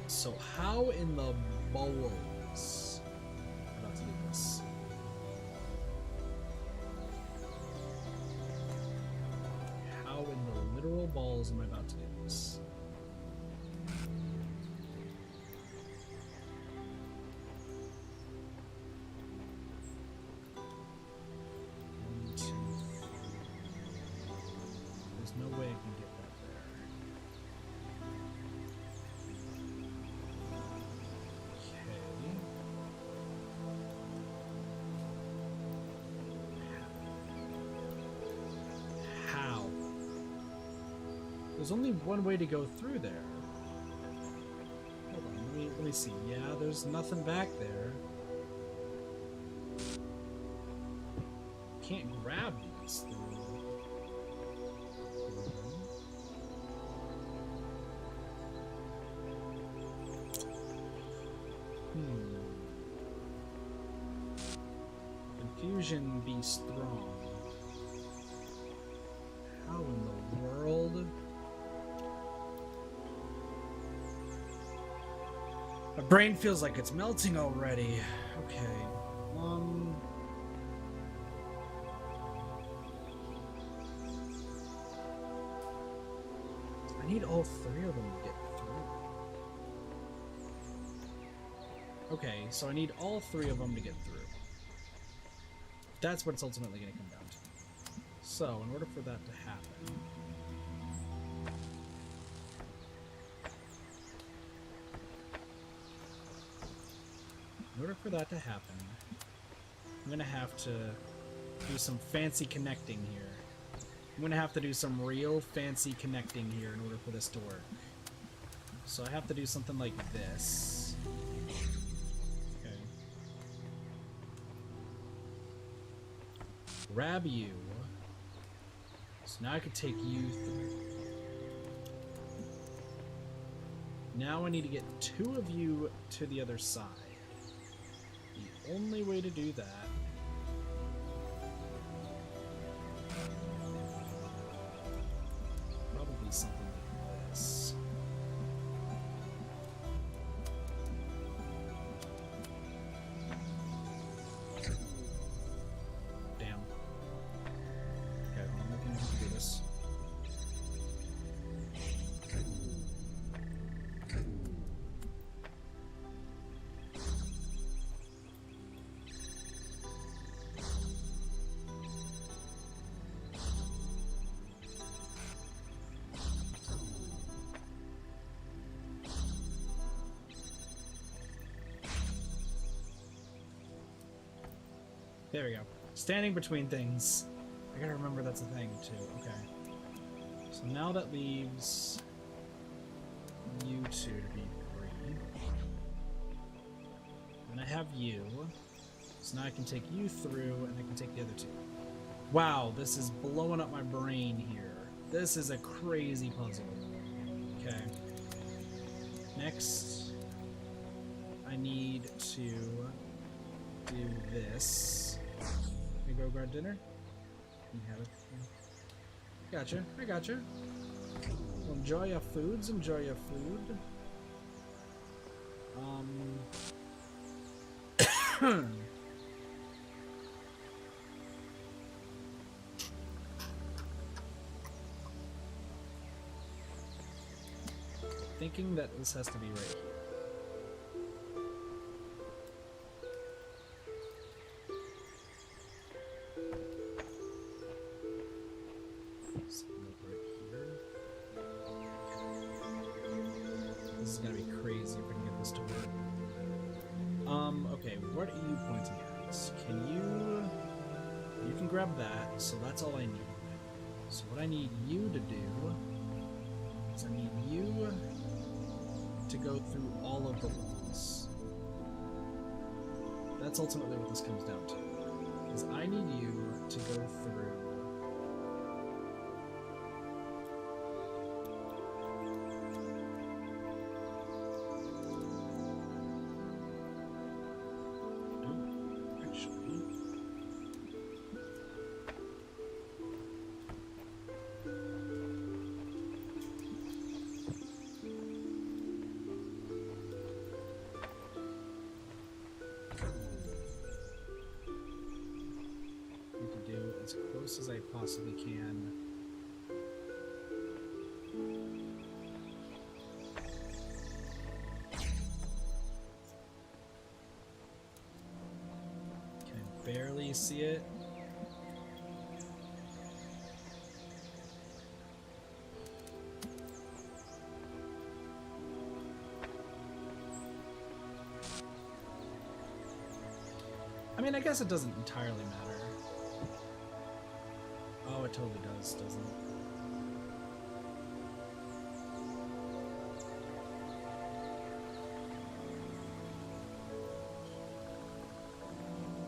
So how in the balls am I about to do this? How in the literal balls am I about to do this? One, two, three. There's no way I can get that there. There's only one way to go through there. Hold on, let me see. Yeah, there's nothing back there. Can't grab these through. Confusion be strong. How in the world? My brain feels like it's melting already. Okay. I need all three of them to get through. Okay, so I need all three of them to get through. That's what it's ultimately going to come down to. So, in order for that to happen... In order for that to happen, I'm going to have to do some fancy connecting here. I'm going to have to do some real fancy connecting here in order for this to work. So I have to do something like this. Okay. Grab you. So now I can take you through. Now I need to get two of you to the other side. The only way to do that probably something like this. Damn. Okay, well, I'm looking to do this. There we go. Standing between things. I gotta remember that's a thing, too. Okay. So now that leaves you two to be free. And I have you. So now I can take you through, and I can take the other two. Wow, this is blowing up my brain here. This is a crazy puzzle. Okay. Next, I need to do this. Can we go grab dinner? You have it. Gotcha. I gotcha. Well, enjoy your foods. Enjoy your food. Thinking that this has to be right here. Okay, what are you pointing at? Can you... You can grab that, so that's all I need. So what I need you to do is I need you to go through all of the walls. That's ultimately what this comes down to. Is I need you to go through as close as I possibly can. Can I barely see it? I mean, I guess it doesn't entirely matter. Oh, it totally does, doesn't it?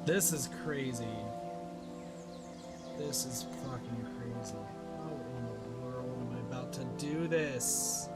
This is crazy. This is fucking crazy. How in the world am I about to do this?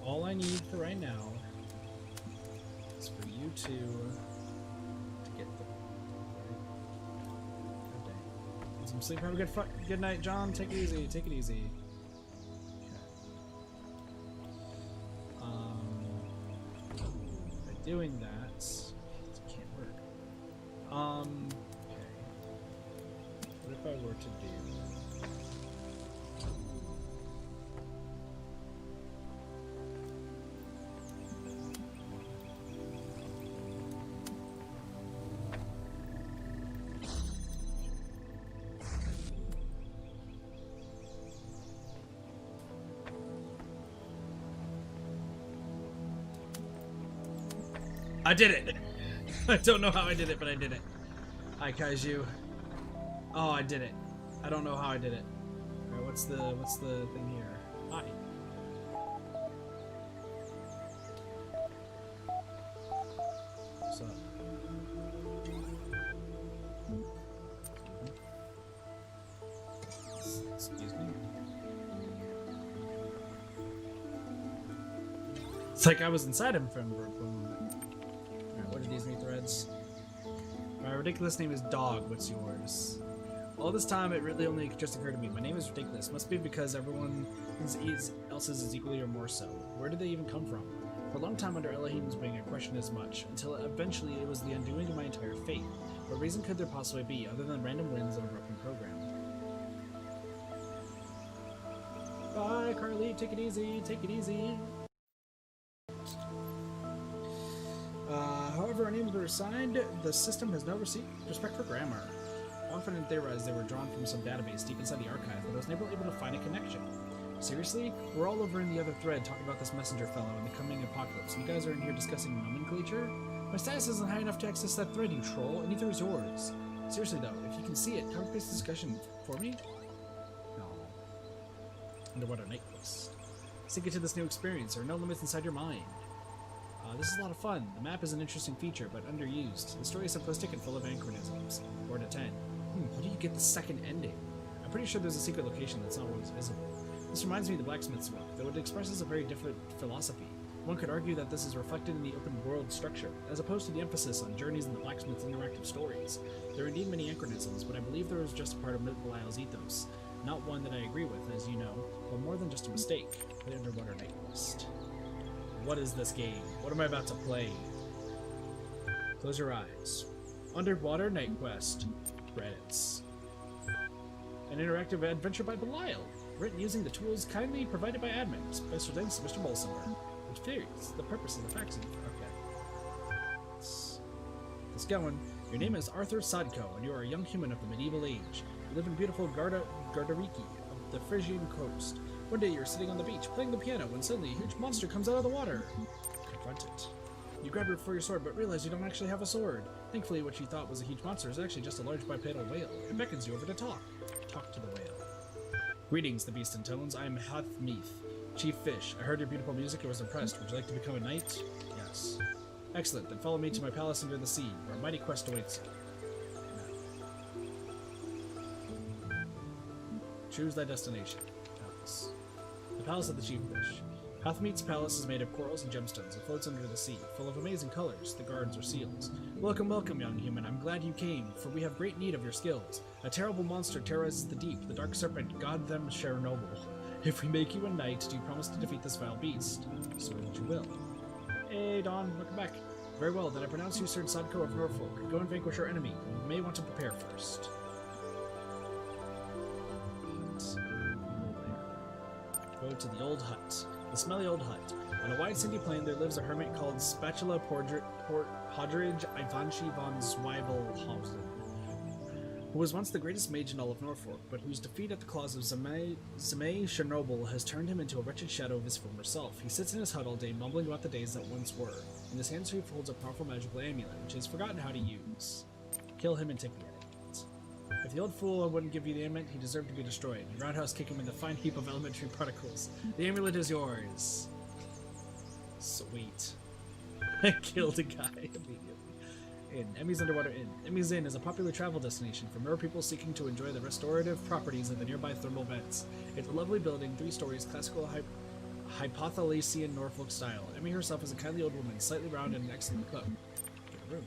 All I need for right now is for you to get the... Good day. Get some sleep. Have a good night, John. Take it easy. Take it easy. Okay. By doing that, it can't work. Okay. What if I were to do... I did it! I don't know how I did it, but I did it. Hi, Kaiju. Oh, I did it. I don't know how I did it. Alright, what's the thing here? Hi. What's up? Excuse me? It's like I was inside him for a moment. What are these new threads? My ridiculous name is Dog. What's yours? All this time, it really only just occurred to me. My name is ridiculous. Must be because everyone else's is equally or more so. Where did they even come from? For a long time under Elohim's wing, I questioned as much, until eventually it was the undoing of my entire fate. What reason could there possibly be, other than random whims of a broken program? Bye, Carly. Take it easy. Take it easy. However, our names were assigned, the system has no respect for grammar. I often theorized they were drawn from some database deep inside the archive, but I was never able to find a connection. Seriously? We're all over in the other thread talking about this messenger fellow and the coming apocalypse, and you guys are in here discussing nomenclature? My status isn't high enough to access that thread, you troll, and neither is yours. Seriously though, if you can see it, cover this discussion for me? No. Underwater night quest. Sink into this new experience. There are no limits inside your mind. This is a lot of fun. The map is an interesting feature, but underused. The story is simplistic and full of anachronisms. 4 to 10. How do you get the second ending? I'm pretty sure there's a secret location that's not always visible. This reminds me of the blacksmith's work, though it expresses a very different philosophy. One could argue that this is reflected in the open world structure, as opposed to the emphasis on journeys in the blacksmith's interactive stories. There are indeed many anachronisms, but I believe there is just a part of Belial's ethos. Not one that I agree with, as you know, but more than just a mistake. The Underwater Night Quest. What is this game? What am I about to play? Close your eyes. Underwater Night Quest. Credits. An interactive adventure by Belial, written using the tools kindly provided by admin. Special thanks to Mr. Bolsover. Which theories, the purpose of the facts. Okay. Let's going. Your name is Arthur Sadko, and you are a young human of the medieval age. You live in beautiful Gardariki of the Frisian coast. One day you're sitting on the beach playing the piano when suddenly a huge monster comes out of the water. Confront it. You grab it for your sword, but realize you don't actually have a sword. Thankfully, what you thought was a huge monster is actually just a large bipedal whale. It beckons you over to talk. Talk to the whale. Greetings, the beast intones. I am Hathmeath, Chief Fish. I heard your beautiful music and was impressed. Would you like to become a knight? Yes. Excellent, then follow me to my palace under the sea, where a mighty quest awaits you. Choose thy destination. Palace. The Palace of the Chief Fish. Hathmeat's palace is made of corals and gemstones. It floats under the sea, full of amazing colors. The guards are seals. Welcome, welcome, young human. I'm glad you came, for we have great need of your skills. A terrible monster terrorizes the deep, the dark serpent, God them Chernobyl. If we make you a knight, do you promise to defeat this vile beast? Swear that you will. Hey, Dawn, welcome back. Very well, then I pronounce you Sir Sadko of Norfolk. Go and vanquish our enemy. You may want to prepare first. Go to the old hut. The smelly old hut. On a wide sandy plain there lives a hermit called Spatula Podridge Ivanchi von Zwiebelhausen, who was once the greatest mage in all of Norfolk, but whose defeat at the claws of Zemei Chernobyl has turned him into a wretched shadow of his former self. He sits in his hut all day, mumbling about the days that once were. In his hands he holds a powerful magical amulet, which he has forgotten how to use. Kill him and take the amulet. If the old fool wouldn't give you the amulet, he deserved to be destroyed. You roundhouse kick him in the fine heap of elementary particles. The amulet is yours. Sweet. Killed a guy immediately. Inn. Emmy's Underwater Inn. Emmy's Inn is a popular travel destination for mer people seeking to enjoy the restorative properties of the nearby thermal vents. It's a lovely building, 3 stories, classical Hypothalassian Norfolk style. Emmy herself is a kindly old woman, slightly round and an excellent cook. Get a room.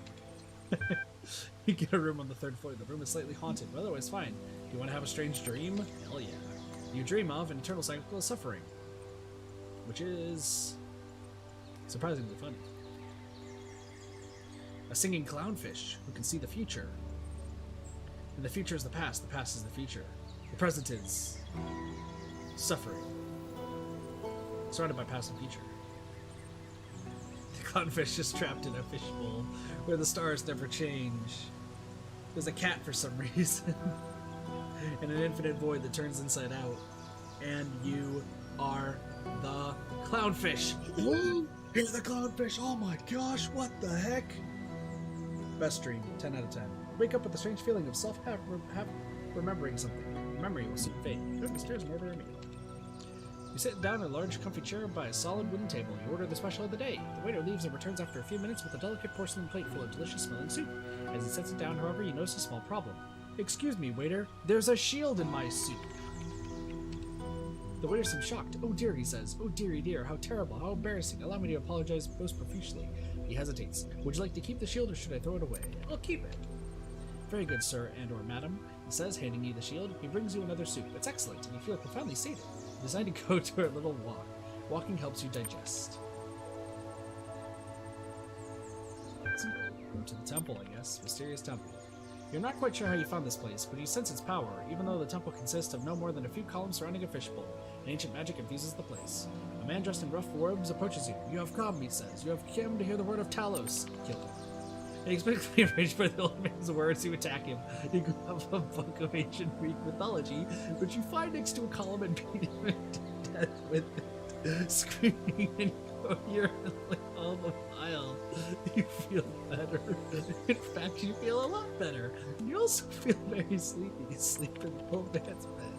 You get a room on the 3rd floor. The room is slightly haunted, but otherwise fine. Do you want to have a strange dream? Hell yeah. You dream of an eternal cycle of suffering, which is surprisingly funny. A singing clownfish who can see the future. And the future is the past is the future. The present is suffering, surrounded by past and future. The clownfish is trapped in a fishbowl where the stars never change. There's a cat for some reason, in an infinite void that turns inside out. And you are the clownfish. You're the clownfish! Oh my gosh, what the heck? Best dream, 10 out of 10. Wake up with a strange feeling of remembering something. Memory will soon fade. Go upstairs and order a meal. You sit down in a large, comfy chair by a solid wooden table. You order the special of the day. The waiter leaves and returns after a few minutes with a delicate porcelain plate full of delicious-smelling soup. As he sets it down, however, you notice a small problem. Excuse me, waiter. There's a shield in my soup. The waiter seems shocked. Oh dear, he says. Oh dearie dear, how terrible, how embarrassing. Allow me to apologize most profusely. He hesitates. Would you like to keep the shield or should I throw it away? I'll keep it. Very good, sir and or madam, he says, handing you the shield. He brings you another soup. It's excellent, and you feel profoundly sated. You decide to go to a little walk. Walking helps you digest. Let's go to the temple, I guess. Mysterious temple. You're not quite sure how you found this place, but you sense its power, even though the temple consists of no more than a few columns surrounding a fishbowl. An ancient magic infuses the place. A man dressed in rough robes approaches you. You have come, he says. You have come to hear the word of Talos. Kill him. Inexplicably enraged by the old man's words, you attack him. You grab a book of ancient Greek mythology, which you find next to a column and beat him to death with it, screaming and coherently all the while. You feel better. In fact, you feel a lot better. You also feel very sleepy. You sleep in the old man's bed.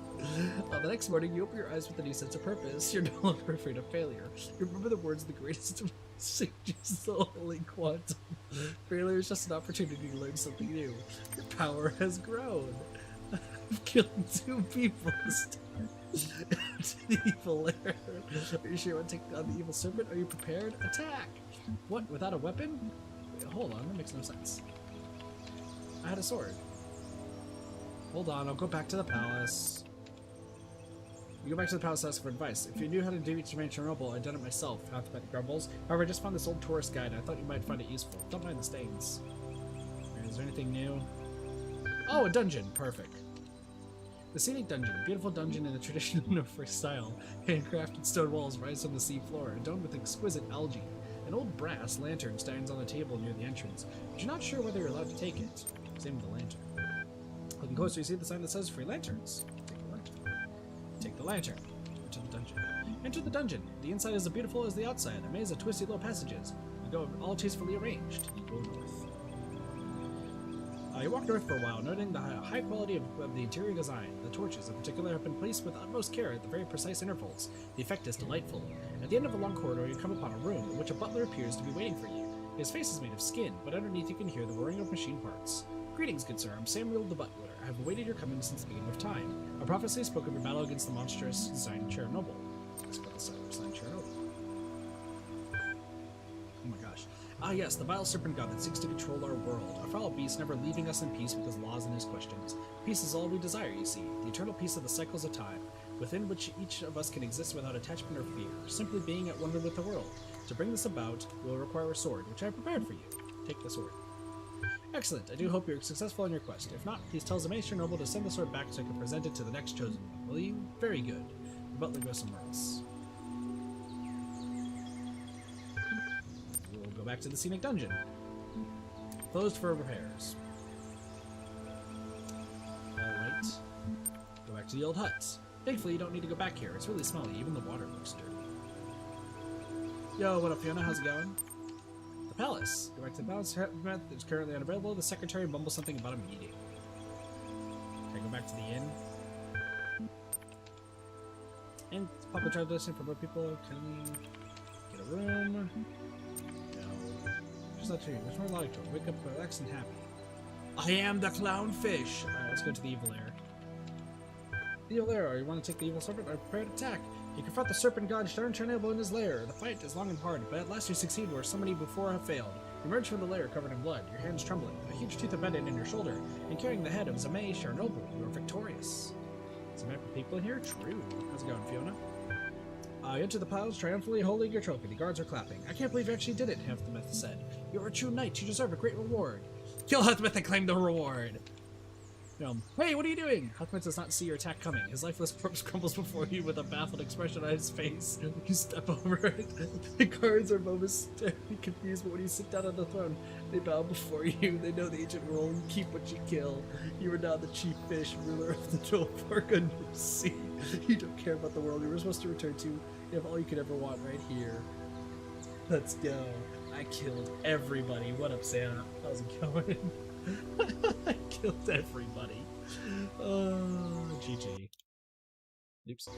The next morning, you open your eyes with a new sense of purpose. You're no longer afraid of failure. You remember the words of the greatest of sages, the holy quantum. Failure is just an opportunity to learn something new. Your power has grown. I've killed 2 people this time. To the evil lair. Are you sure you want to take on the evil serpent? Are you prepared? Attack! What, without a weapon? Wait, hold on, that makes no sense. I had a sword. Hold on, I'll go back to the palace. You go back to the palace to ask for advice. If you knew how to defeat Chernobyl, I'd done it myself, Hathmet grumbles. However, I just found this old tourist guide and I thought you might find it useful. Don't mind the stains. Is there anything new? Oh, a dungeon. Perfect. The scenic dungeon, a beautiful dungeon in the traditional Norfolk style. Handcrafted stone walls rise from the sea floor, adorned with exquisite algae. An old brass lantern stands on the table near the entrance, but you're not sure whether you're allowed to take it. Same with the lantern. Looking closer, you see the sign that says free lanterns. Take the lantern. Take the lantern. Enter the dungeon. Enter the dungeon. The inside is as beautiful as the outside, a maze of twisty little passages. You go all tastefully arranged. You go north. You walk north for a while, noting the high quality of the interior design. The torches, in particular, have been placed with utmost care at the very precise intervals. The effect is delightful. At the end of a long corridor, you come upon a room in which a butler appears to be waiting for you. His face is made of skin, but underneath you can hear the whirring of machine parts. Greetings, good sir. I'm Samuel the butler. I have awaited your coming since the beginning of time. A prophecy spoke of your battle against the monstrous giant Chernobyl. Let's go to the sign Chernobyl. Oh my gosh. Ah yes, the vile serpent god that seeks to control our world. A foul beast never leaving us in peace with his laws and his questions. Peace is all we desire, you see. The eternal peace of the cycles of time, within which each of us can exist without attachment or fear, simply being at wonder with the world. To bring this about, will require a sword, which I have prepared for you. Take the sword. Excellent. I do hope you're successful in your quest. If not, please tell Zamae Chernobyl to send the sword back so I can present it to the next chosen one. Will you? Very good. The butler goes somewhere else. We'll go back to the scenic dungeon. Closed for repairs. Alright. Go back to the old hut. Thankfully, you don't need to go back here. It's really smelly. Even the water looks dirty. Yo, what up, Fiona? How's it going? The palace. Go back to the palace. It's currently unavailable. The secretary mumbles something about a meeting. Okay, go back to the inn. And public tried listening for more people. Can we get a room? No. Just not true. There's more logic to it. Wake up, relax, and happy. I am the clownfish! Alright, let's go to the evil heir. The evil heir, you want to take the evil serpent? I prepare to attack. You confront the serpent god Chernobyl in his lair. The fight is long and hard, but at last you succeed where so many before have failed. You emerge from the lair covered in blood, your hands trembling, a huge tooth embedded in your shoulder, and carrying the head of Zamae Chernobyl. You are victorious. Some people in here? True. How's it going, Fiona? You enter the piles triumphantly holding your trophy. The guards are clapping. I can't believe you actually did it, Halfthmith said. You're a true knight. You deserve a great reward. Kill Halfthmith and claim the reward. Hey, what are you doing? Halfthmith does not see your attack coming. His lifeless corpse crumbles before you with a baffled expression on his face. You step over it. The guards are momentarily confused, but when you sit down on the throne, they bow before you. They know the ancient rule. You keep what you kill. You are now the chief fish, ruler of the 12 Park under sea. You don't care about the world you were supposed to return to. You have all you could ever want right here. Let's go. I killed everybody. What up, Santa? How's it going? I killed everybody. GG. Oops.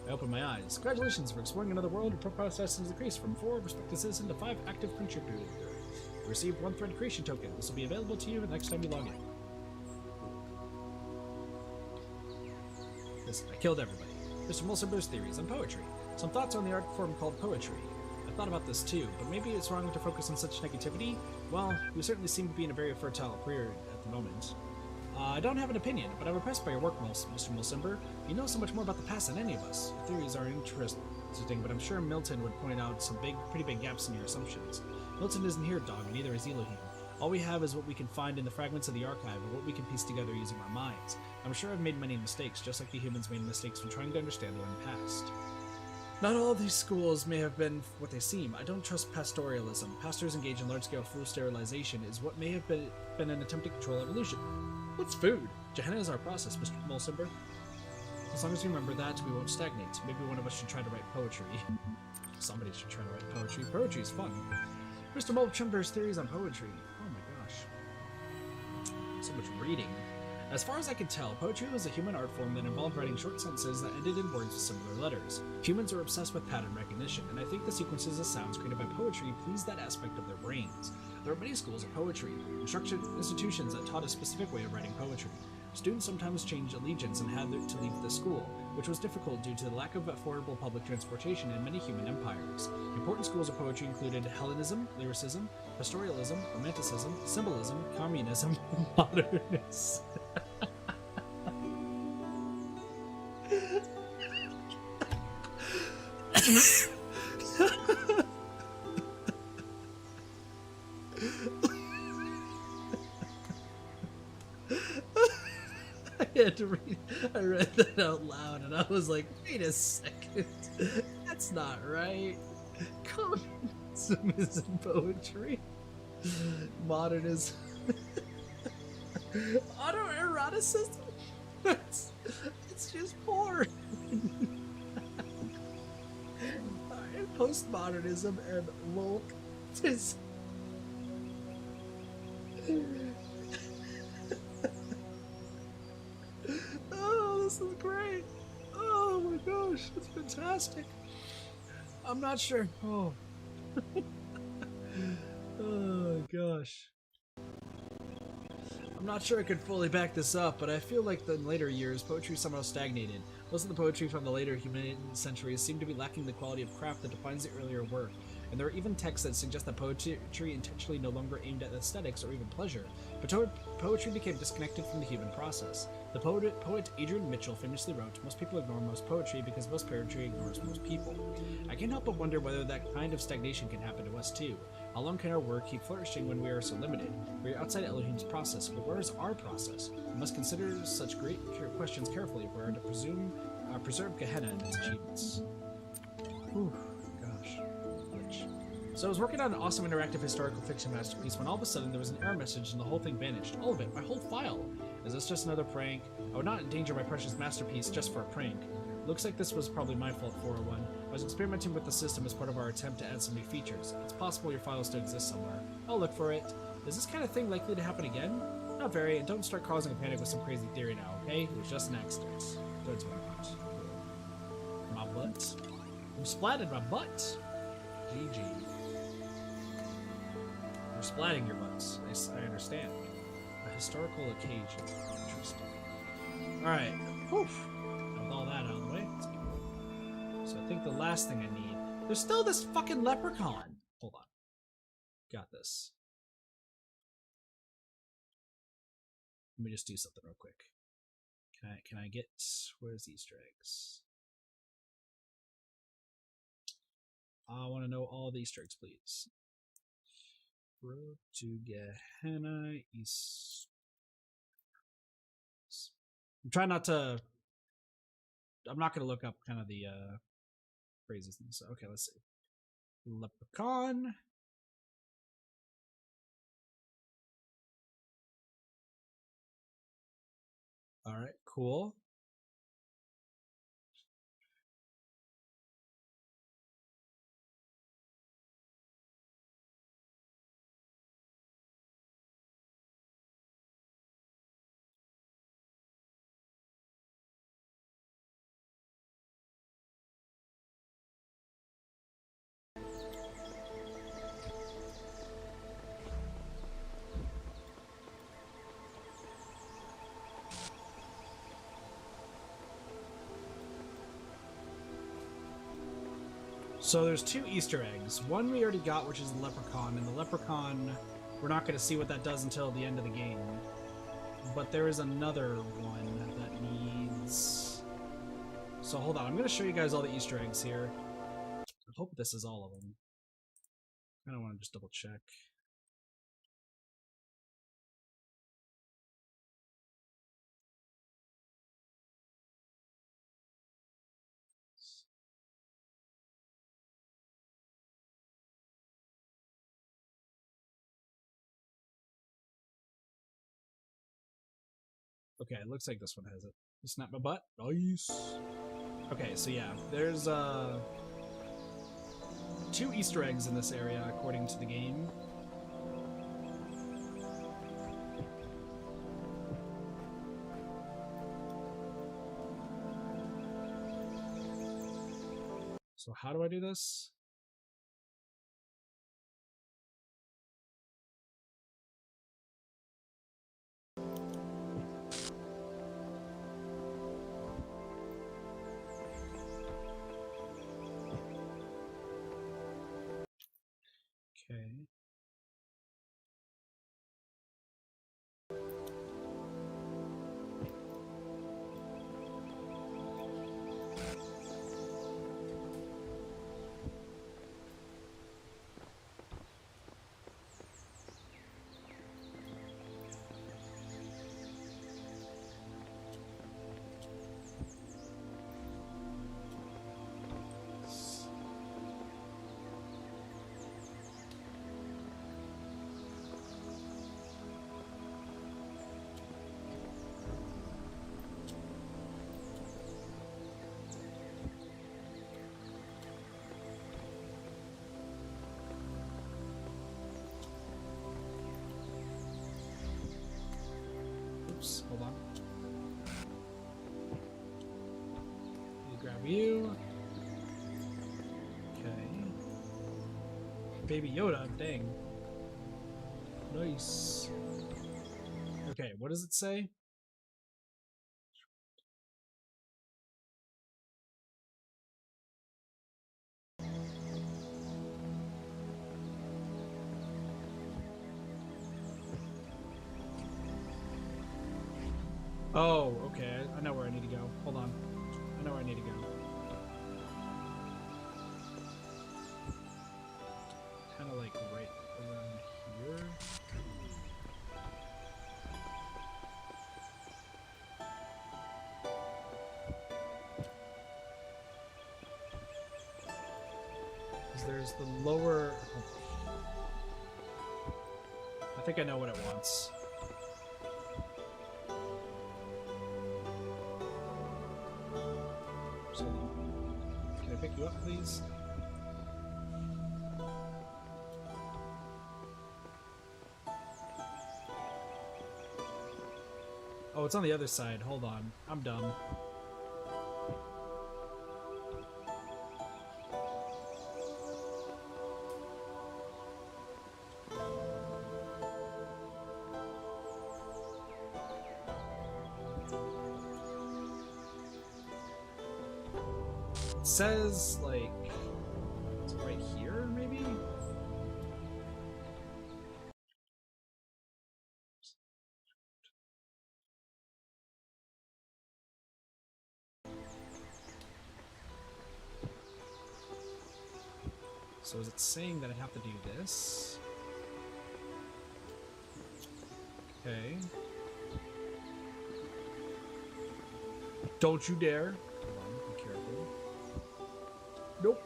I open my eyes. Congratulations for exploring another world. Your process has increased from 4 respected citizen to 5 active contributor. You received 1 thread creation token. This will be available to you the next time you log in. Listen, I killed everybody. Mr. Mulsimber's theories on poetry. Some thoughts on the art form called poetry. I thought about this too, but maybe it's wrong to focus on such negativity. Well, you certainly seem to be in a very fertile period at the moment. I don't have an opinion, but I'm impressed by your work, Mr. Mulsimber. You know so much more about the past than any of us. Your theories are interesting, but I'm sure Milton would point out some pretty big gaps in your assumptions. Milton isn't here, dog, and neither is Elohim. All we have is what we can find in the fragments of the archive, or what we can piece together using our minds. I'm sure I've made many mistakes, just like the humans made mistakes when trying to understand their own past. Not all of these schools may have been what they seem. I don't trust pastoralism. Pastors engage in large-scale food sterilization is what may have been an attempt to control evolution. What's food? Gehenna is our process, Mr. Mulsimber. As long as we remember that, we won't stagnate. Maybe one of us should try to write poetry. Somebody should try to write poetry. Poetry is fun. Mr. Mulsimber's theories on poetry. Oh my gosh. So much reading. As far as I can tell, poetry was a human art form that involved writing short sentences that ended in words with similar letters. Humans are obsessed with pattern recognition, and I think the sequences of sounds created by poetry please that aspect of their brains. There are many schools of poetry, institutions that taught a specific way of writing poetry. Students sometimes changed allegiance and had to leave the school, which was difficult due to the lack of affordable public transportation in many human empires. Important schools of poetry included Hellenism, lyricism, pastoralism, romanticism, symbolism, communism, and modernism. had to read. I read that out loud, and I was like, "Wait a second, that's not right." Communism isn't poetry. Modernism. Autoeroticism. It's just porn. Postmodernism and wokeism. Oh, this is great. Oh my gosh, that's fantastic. I'm not sure. Oh. Oh gosh. I'm not sure I could fully back this up, but I feel like in later years, poetry somehow stagnated. Most of the poetry from the later human centuries seemed to be lacking the quality of craft that defines the earlier work, and there are even texts that suggest that poetry intentionally no longer aimed at aesthetics or even pleasure, but poetry became disconnected from the human process. The poet Adrian Mitchell famously wrote, "Most people ignore most poetry because most poetry ignores most people." I can't help but wonder whether that kind of stagnation can happen to us too. How long can our work keep flourishing when we are so limited? We are outside Elohim's process, but where is our process? We must consider such great questions carefully if we are to preserve Gehenna and its achievements. Whew, gosh. So I was working on an awesome interactive historical fiction masterpiece when all of a sudden there was an error message and the whole thing vanished. All of it, my whole file. Is this just another prank? I would not endanger my precious masterpiece just for a prank. Looks like this was probably my fault, 401. I was experimenting with the system as part of our attempt to add some new features. It's possible your file still exists somewhere. I'll look for it. Is this kind of thing likely to happen again? Not very, and don't start causing a panic with some crazy theory now, okay? It was just an accident. Don't worry about it. My butt. You splatted my butt. GG. You're splatting your butts. I understand. A historical occasion. Interesting. Alright. Woof. With all that out of the way, let's keep going. So I think the last thing I need... There's still this fucking leprechaun! Hold on. Got this. Let me just do something real quick. Can I get... Where's the Easter eggs? I want to know all the Easter eggs, please. Road to Gehenna East. I'm trying not to... I'm not going to look up kind of the phrases. So, okay, let's see. Leprechaun. Alright, cool. So there's two Easter eggs. One we already got, which is the leprechaun, and the leprechaun, we're not going to see what that does until the end of the game. But there is another one that needs... So hold on, I'm going to show you guys all the Easter eggs here. I hope this is all of them. I don't want to just double check. Okay, it looks like this one has it. Snap my butt. Nice. Okay, so yeah, there's two Easter eggs in this area according to the game. So how do I do this? Okay. Oops, hold on. Let me grab you. Okay. Baby Yoda, dang. Nice. Okay, what does it say? Oh, okay. I know where I need to go. Hold on. I know where I need to go. Kind of like right around here. Because there's the lower... I think I know what it wants. So, can I pick you up, please? Oh, it's on the other side. Hold on. I'm dumb. It says, like, it's right here, maybe? So is it saying that I have to do this? Okay. Don't you dare. Hold on, be careful. Nope.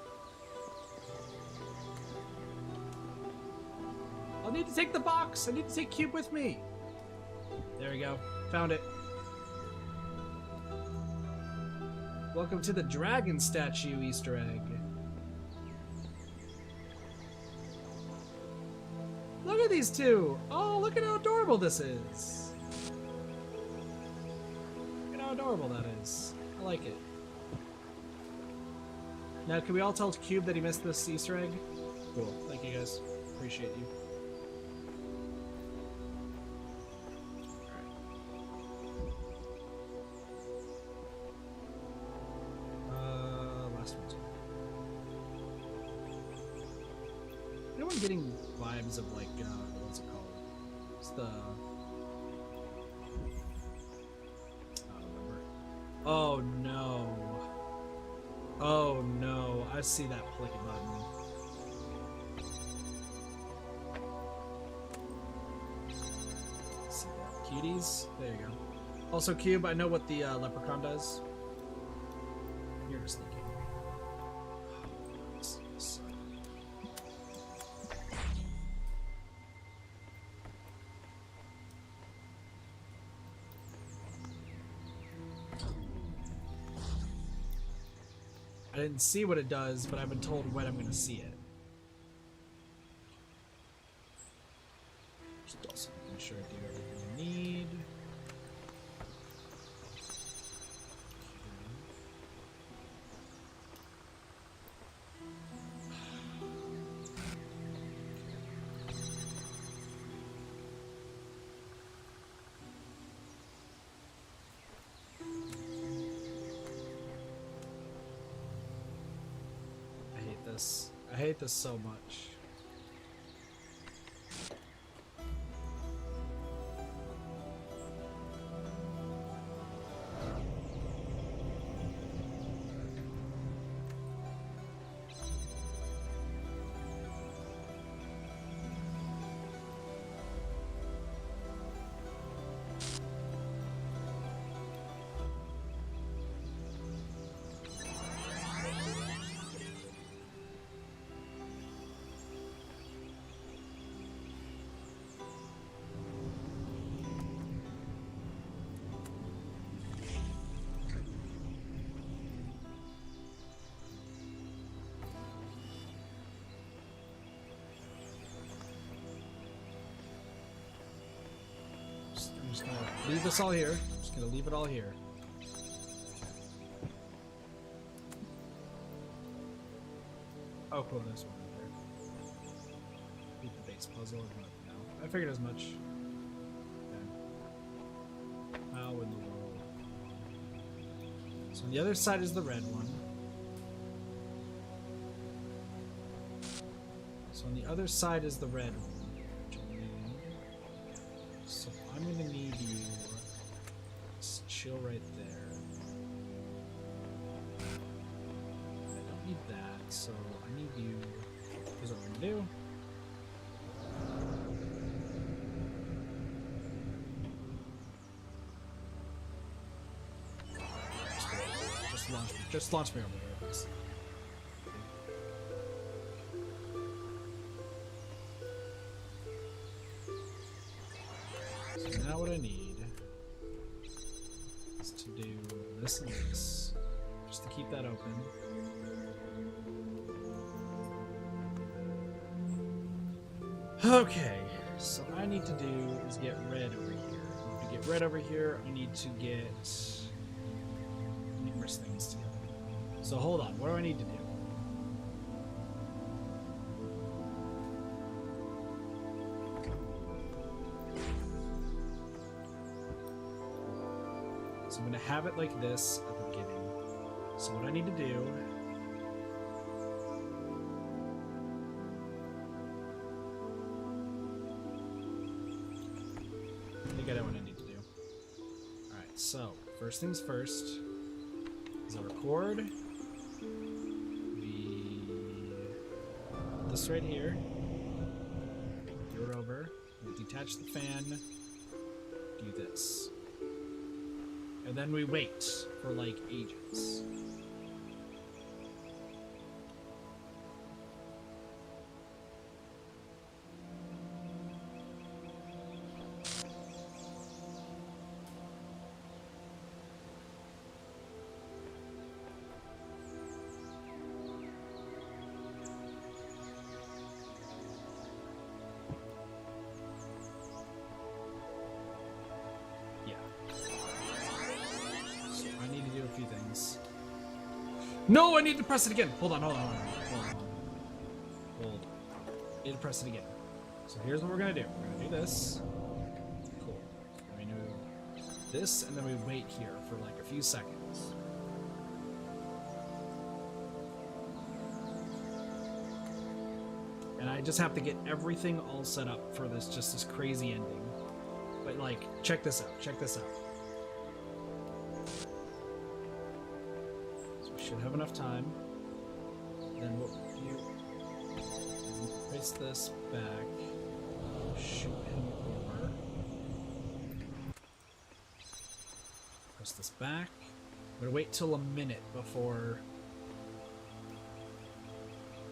I'll need to take the box. I need to take Cube with me. There we go. Found it. Welcome to the dragon statue Easter egg. Look at these two. Oh, look at how adorable this is. Look at how adorable that is. I like it. Now, can we all tell Cube that he missed this Easter egg? Cool. Thank you, guys. Appreciate you. Last one. Anyone getting vibes of, like, what's it called? It's the... I don't remember. Oh, no. Oh no, I see that click button. See that? Cuties? There you go. Also, Cube, I know what the leprechaun does. You're just thinking. I didn't see what it does, but I've been told when I'm going to see it. Just also making sure I do everything I need. I hate this so much. just gonna leave this all here. Just gonna leave it all here. Oh, cool, there's one right there. Beat the base puzzle. No, I figured as much. Okay. How in the world? So on the other side is the red one. So on the other side is the red one. So I'm gonna need you. Just chill right there. I don't need that, so I need you. Here's what we're gonna do. Just launch me over there, please. So now what I need is to do this and this, just to keep that open. Okay, so what I need to do is get red over here. To get red over here, I need to get numerous things together. So hold on, what do I need to do? So I'm going to have it like this at the beginning. So what I need to do I think I know what I need to do. Alright, so first things first is I record this right here. Go it over. We'll detach the fan. Do this. And then we wait for like ages. No, I need to press it again. Hold on. Hold. Need to press it again. So here's what we're gonna do. We're gonna do this. Cool. We're gonna do this, and then we wait here for like a few seconds. And I just have to get everything all set up for this crazy ending. But like, check this out. Check this out. Should have enough time. Then what you place this back, shoot him over. Press this back. I'm gonna wait till a minute before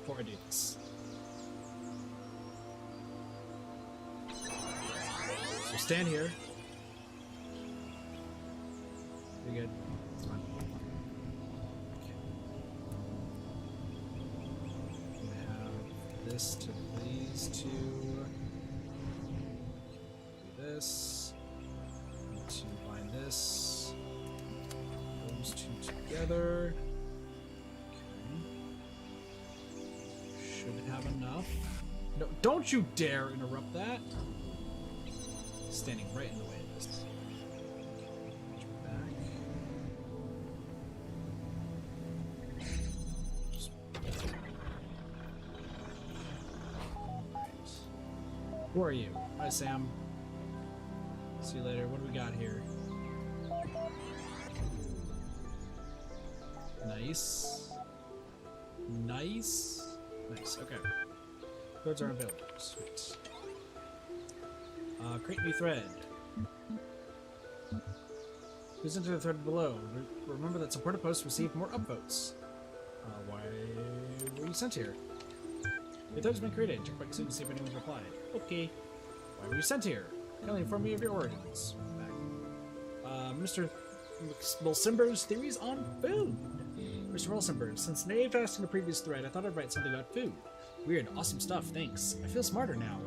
I do this. So stand here. You're good. It's fine. This to these two. Do this. To bind this. Those two together. Okay. Should have enough. No, don't you dare interrupt that. Standing right in the way of this. Who are you? Hi, Sam. See you later. What do we got here? Nice. Nice. Nice. Okay. Codes are available. Sweet. Create new thread. Who's into the thread below? Remember that supported posts receive more upvotes. Why were you sent here? Your thread's been created. Check back soon to see if anyone's replied. Okay. Why were you sent here? Kindly inform me of your origins. Back. Mr. Mulsimber's theories on food. Mr. Mulsimber, since Nave asked in the previous thread, I thought I'd write something about food. Weird, awesome stuff, thanks. I feel smarter now.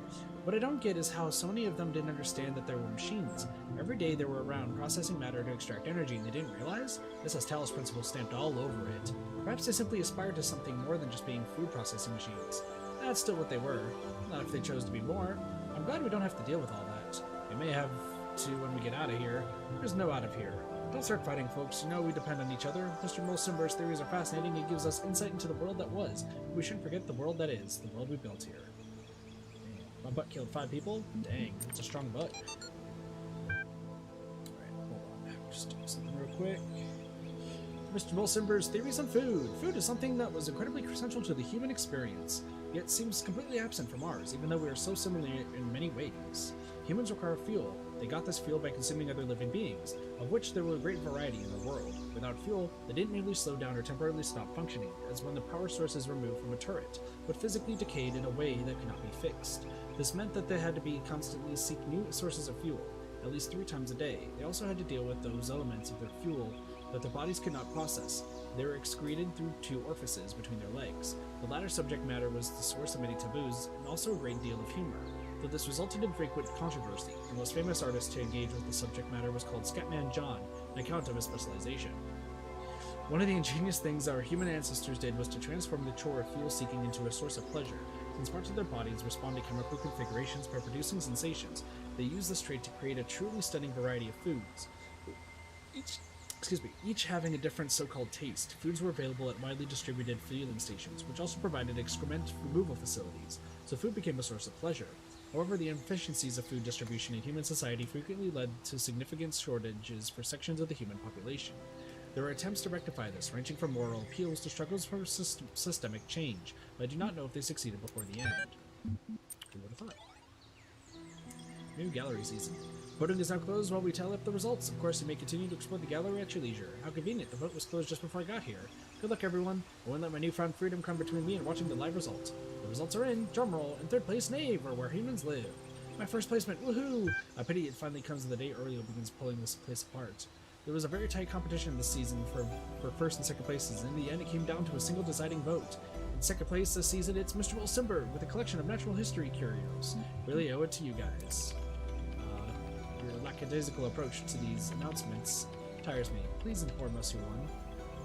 What I don't get is how so many of them didn't understand that there were machines. Every day they were around processing matter to extract energy and they didn't realize? This has Talos Principle stamped all over it. Perhaps they simply aspired to something more than just being food processing machines. That's still what they were. Not if they chose to be more. I'm glad we don't have to deal with all that. We may have to when we get out of here. There's no out of here. Don't start fighting, folks. You know we depend on each other. Mr. Mulsimber's theories are fascinating. It gives us insight into the world that was. But we shouldn't forget the world that is. The world we built here. My butt killed 5 people? Dang, that's a strong butt. Alright, hold on. Just do something real quick. Mr. Mulsimber's theories on food. Food is something that was incredibly essential to the human experience, yet seems completely absent from ours, even though we are so similar in many ways. Humans require fuel. They got this fuel by consuming other living beings, of which there were a great variety in the world. Without fuel, they didn't merely slow down or temporarily stop functioning, as when the power source is removed from a turret, but physically decayed in a way that could not be fixed. This meant that they had to be constantly seek new sources of fuel, at least 3 times a day. They also had to deal with those elements of their fuel that their bodies could not process. They were excreted through 2 orifices between their legs. The latter subject matter was the source of many taboos, and also a great deal of humor. Though this resulted in frequent controversy, the most famous artist to engage with the subject matter was called Scatman John, an account of his specialization. One of the ingenious things our human ancestors did was to transform the chore of fuel-seeking into a source of pleasure. Since parts of their bodies respond to chemical configurations by producing sensations, they use this trait to create a truly stunning variety of foods. Each having a different so-called taste. Foods were available at widely distributed fueling stations, which also provided excrement removal facilities, so food became a source of pleasure. However, the inefficiencies of food distribution in human society frequently led to significant shortages for sections of the human population. There were attempts to rectify this, ranging from moral appeals to struggles for systemic change, but I do not know if they succeeded before the end. Who would have thought? New gallery season. Voting is now closed while we tally up the results. Of course, you may continue to explore the gallery at your leisure. How convenient, the vote was closed just before I got here. Good luck, everyone. I won't let my newfound freedom come between me and watching the live result. The results are in. Drumroll. In 3rd place, Knave, or where humans live. My first placement, woohoo! I pity it finally comes to the day early and begins pulling this place apart. There was a very tight competition this season for 1st and 2nd places, and in the end it came down to a single deciding vote. In 2nd place this season, it's Mr. Mulsimber with a collection of natural history curios. Really owe it to you guys. Your lackadaisical approach to these announcements tires me. Please inform us who won.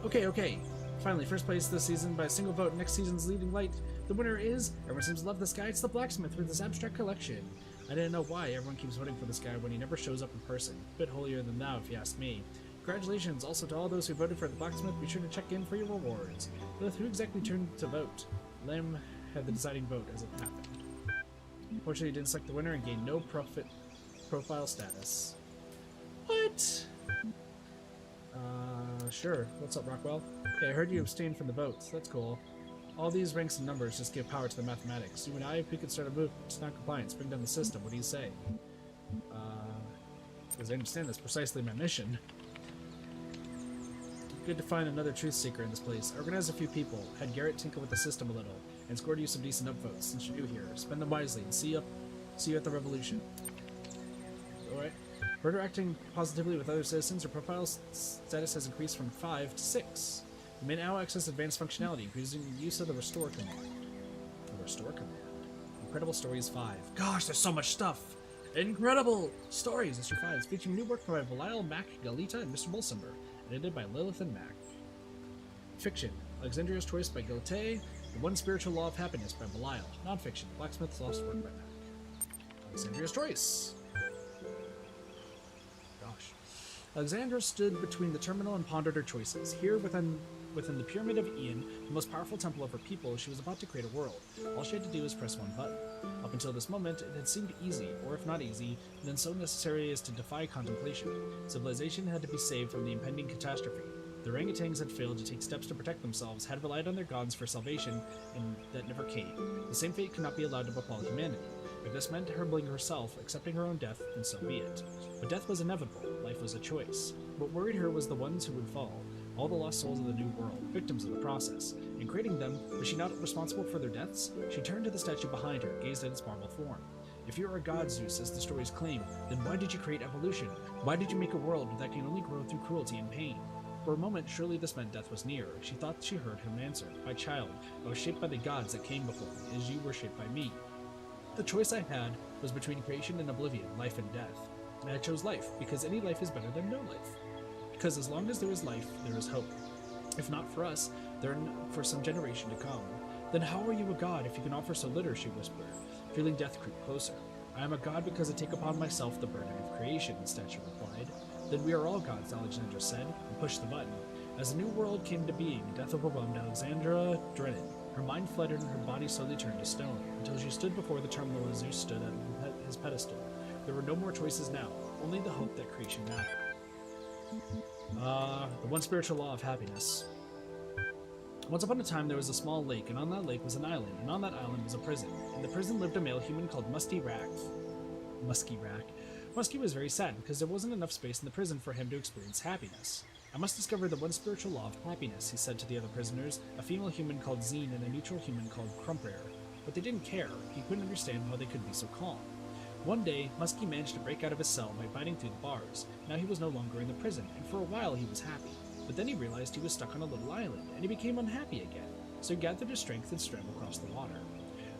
Okay. Finally, 1st place this season by a single vote. Next season's leading light. The winner is, everyone seems to love this guy, it's the blacksmith with his abstract collection. I didn't know why everyone keeps voting for this guy when he never shows up in person. A bit holier than thou, if you ask me. Congratulations also to all those who voted for the blacksmith. Be sure to check in for your rewards. Lilith, who exactly turned to vote? Lem had the deciding vote as it happened. Unfortunately, he didn't select the winner and gained no profile status. What? Sure. What's up, Rockwell? Hey, I heard you abstained from the votes. That's cool. All these ranks and numbers just give power to the mathematics. You and I, if we could start a move to non-compliance, bring down the system. What do you say? As I understand, that's precisely my mission. Good to find another truth seeker in this place. I organized a few people, had Garrett tinker with the system a little, and scored you some decent upvotes. Since you're new here, spend them wisely and see you at the revolution. Alright. Further acting positively with other citizens, your profile status has increased from 5 to 6. You may now access advanced functionality using use of the Restore command. The Restore command. Incredible Stories 5. Gosh, there's so much stuff! Incredible Stories! Issue 5 is featuring new work by Belial, Mac, Galita, and Mr. Mulsimber, edited by Lilith and Mac. Fiction. Alexandria's Choice by Galte. The One Spiritual Law of Happiness by Belial. Nonfiction. Blacksmith's Lost Work by Mac. Alexandria's Choice. Alexandra stood between the terminal and pondered her choices. Here, within the Pyramid of Ian, the most powerful temple of her people, she was about to create a world. All she had to do was press one button. Up until this moment, it had seemed easy, or if not easy, then so necessary as to defy contemplation. Civilization had to be saved from the impending catastrophe. The orangutans had failed to take steps to protect themselves, had relied on their gods for salvation, and that never came. The same fate could not be allowed to befall humanity. If this meant humbling herself, accepting her own death, then so be it. But death was inevitable. Life was a choice. What worried her was the ones who would fall. All the lost souls of the new world, victims of the process. In creating them, was she not responsible for their deaths? She turned to the statue behind her, gazed at its marble form. If you are a god, Zeus, as the stories claim, then why did you create evolution? Why did you make a world that can only grow through cruelty and pain? For a moment, surely this meant death was near. She thought she heard him answer, "My child, I was shaped by the gods that came before me, as you were shaped by me. The choice I had was between creation and oblivion, life and death. And I chose life, because any life is better than no life. Because as long as there is life, there is hope. If not for us, then for some generation to come. Then how are you a god if you can offer so little?" she whispered, feeling death creep closer. "I am a god because I take upon myself the burden of creation," the statue replied. "Then we are all gods," Alexandra said, and pushed the button. As a new world came to being, death overwhelmed Alexandra dreaded. Her mind fluttered and her body slowly turned to stone, until she stood before the terminal as Zeus stood at his pedestal. There were no more choices now, only the hope that creation mattered. The one spiritual law of happiness. Once upon a time there was a small lake, and on that lake was an island, and on that island was a prison. In the prison lived a male human called Musky Rack. Musky was very sad because there wasn't enough space in the prison for him to experience happiness. "I must discover the one spiritual law of happiness," he said to the other prisoners, a female human called Zine and a neutral human called Crumper. But they didn't care. He couldn't understand how they could be so calm. One day, Musky managed to break out of his cell by biting through the bars. Now he was no longer in the prison, and for a while he was happy. But then he realized he was stuck on a little island, and he became unhappy again. So he gathered his strength and swam across the water.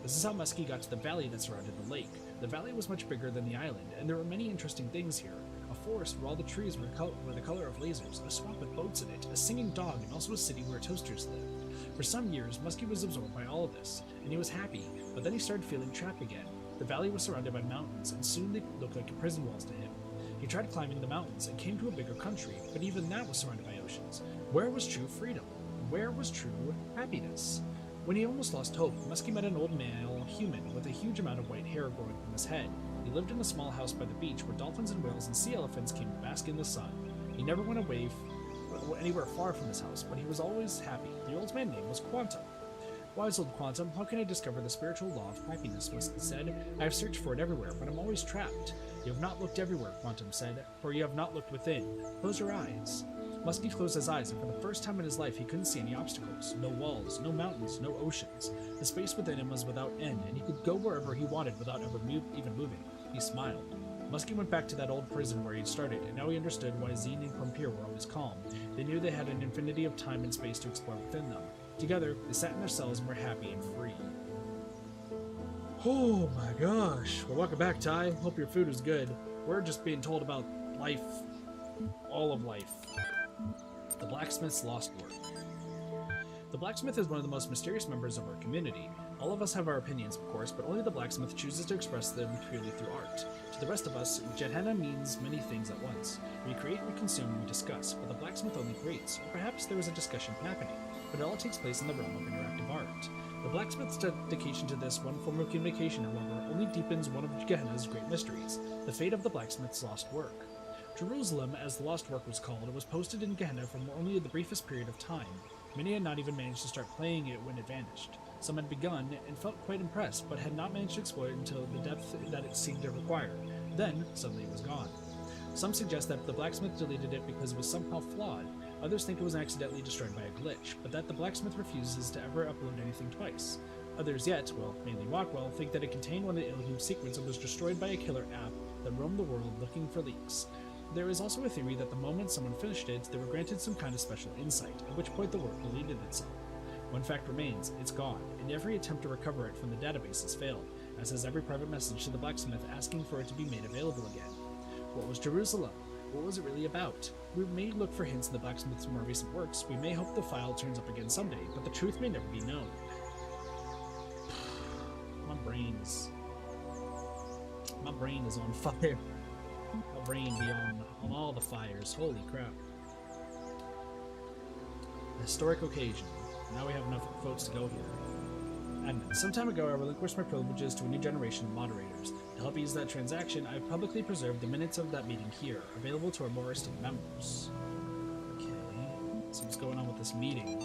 This is how Musky got to the valley that surrounded the lake. The valley was much bigger than the island, and there were many interesting things here. A forest where all the trees were the color of lasers, a swamp with boats in it, a singing dog, and also a city where toasters lived. For some years, Musky was absorbed by all of this, and he was happy, but then he started feeling trapped again. The valley was surrounded by mountains, and soon they looked like prison walls to him. He tried climbing the mountains and came to a bigger country, but even that was surrounded by oceans. Where was true freedom? Where was true happiness? When he almost lost hope, Musky met an old male human with a huge amount of white hair growing from his head. He lived in a small house by the beach where dolphins and whales and sea elephants came to bask in the sun. He never went away anywhere far from his house, but he was always happy. The old man's name was Quantum. "Wise old Quantum, how can I discover the spiritual law of happiness?" Musky said. "I have searched for it everywhere, but I'm always trapped." "You have not looked everywhere," Quantum said, "for you have not looked within. Close your eyes." Musky closed his eyes, and for the first time in his life he couldn't see any obstacles. No walls, no mountains, no oceans. The space within him was without end, and he could go wherever he wanted without ever even moving. He smiled. Musky went back to that old prison where he'd started, and now he understood why Zine and Crumpir were always calm. They knew they had an infinity of time and space to explore within them. Together, they sat in their cells and were happy and free. Oh my gosh. Well, welcome back, Ty. Hope your food is good. We're just being told about life. All of life. The blacksmith's lost work. The blacksmith is one of the most mysterious members of our community. All of us have our opinions, of course, but only the blacksmith chooses to express them purely through art. To the rest of us, Gehenna means many things at once. We create, we consume, we discuss, but the blacksmith only creates. Or perhaps there is a discussion happening, but it all takes place in the realm of interactive art. The blacksmith's dedication to this one form of communication, however, only deepens one of Gehenna's great mysteries, the fate of the blacksmith's lost work. Jerusalem, as the lost work was called, was posted in Gehenna for only the briefest period of time. Many had not even managed to start playing it when it vanished. Some had begun and felt quite impressed, but had not managed to explore it until the depth that it seemed to require. Then, suddenly it was gone. Some suggest that the blacksmith deleted it because it was somehow flawed. Others think it was accidentally destroyed by a glitch, but that the blacksmith refuses to ever upload anything twice. Others yet, well, mainly Rockwell, think that it contained one of the Elohim secrets and was destroyed by a killer app that roamed the world looking for leaks. There is also a theory that the moment someone finished it, they were granted some kind of special insight, at which point the work deleted itself. One fact remains, it's gone, and every attempt to recover it from the database has failed, as has every private message to the blacksmith asking for it to be made available again. What was Jerusalem? What was it really about? We may look for hints in the blacksmith's more recent works, we may hope the file turns up again someday, but the truth may never be known. My brain is on fire. My brain be on all the fires. Holy crap. A historic occasion. Now we have enough votes to go here. Admin. Some time ago, I relinquished my privileges to a new generation of moderators. To help ease that transaction, I have publicly preserved the minutes of that meeting here, available to our more esteemed members. Okay, so what's going on with this meeting?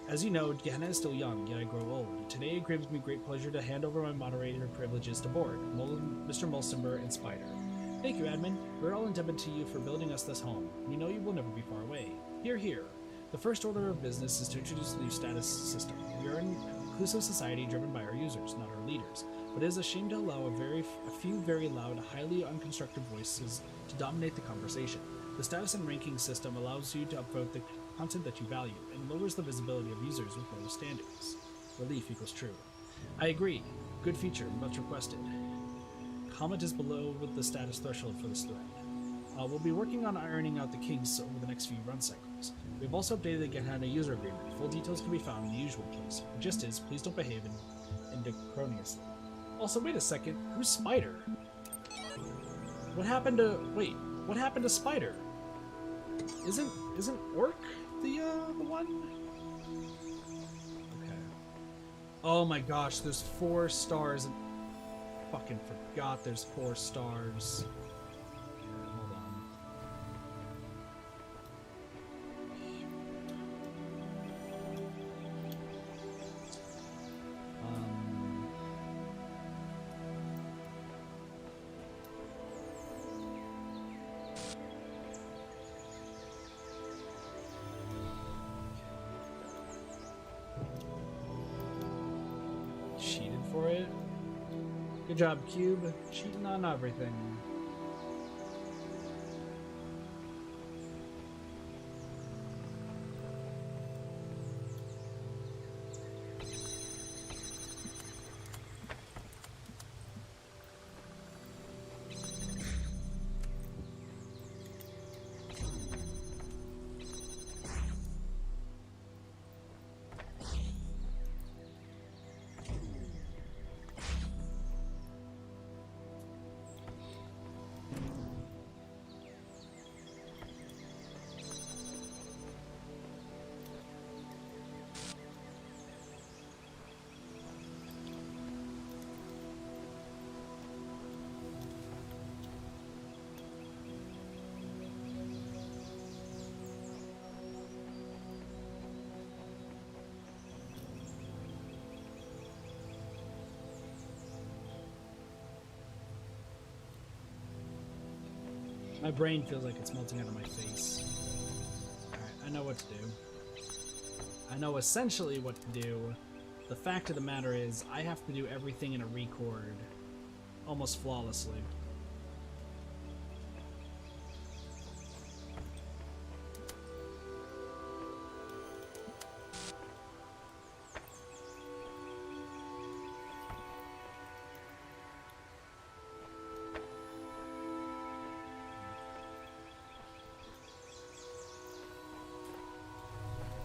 As you know, Gehenna is still young, yet I grow old. Today it gives me great pleasure to hand over my moderator privileges to Board, Mr. Mulsimber, and Spider. Thank you, Admin. We're all indebted to you for building us this home. We know you will never be far away. Hear, hear. The first order of business is to introduce the new status system. We are an inclusive society driven by our users, not our leaders, but it is a shame to allow a few very loud, highly unconstructive voices to dominate the conversation. The status and ranking system allows you to upvote the content that you value and lowers the visibility of users with low standings. Relief equals true. I agree. Good feature, much requested. Comment is below with the status threshold for this thread. We'll be working on ironing out the kinks over the next few run cycles. We've also updated the Gehenna user agreement. Full details can be found in the usual place. The gist is, please don't behave indecorously. Also, wait a second. Who's Spider? What happened to... Wait. What happened to Spider? Isn't Orc the one? Okay. Oh my gosh, there's 4 stars. And fucking forgot there's 4 stars. Yeah, hold on. Cheated for it. Good job, Cube. Cheating on everything. My brain feels like it's melting out of my face. Alright, I know what to do. I know essentially what to do. The fact of the matter is, I have to do everything in a record almost flawlessly.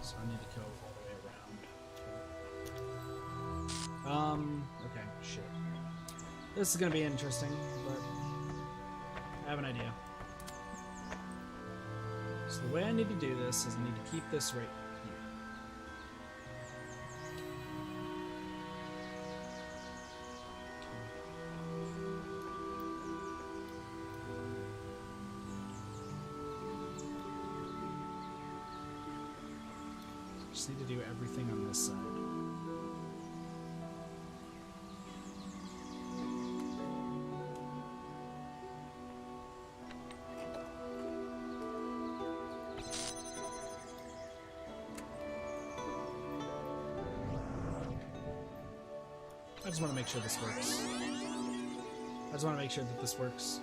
So I need to go all the way around. Okay, shit. This is gonna be interesting, but I have an idea. So the way I need to do this is I need to keep this right here. Just need to do everything on this side. I just want to make sure this works. I just want to make sure that this works.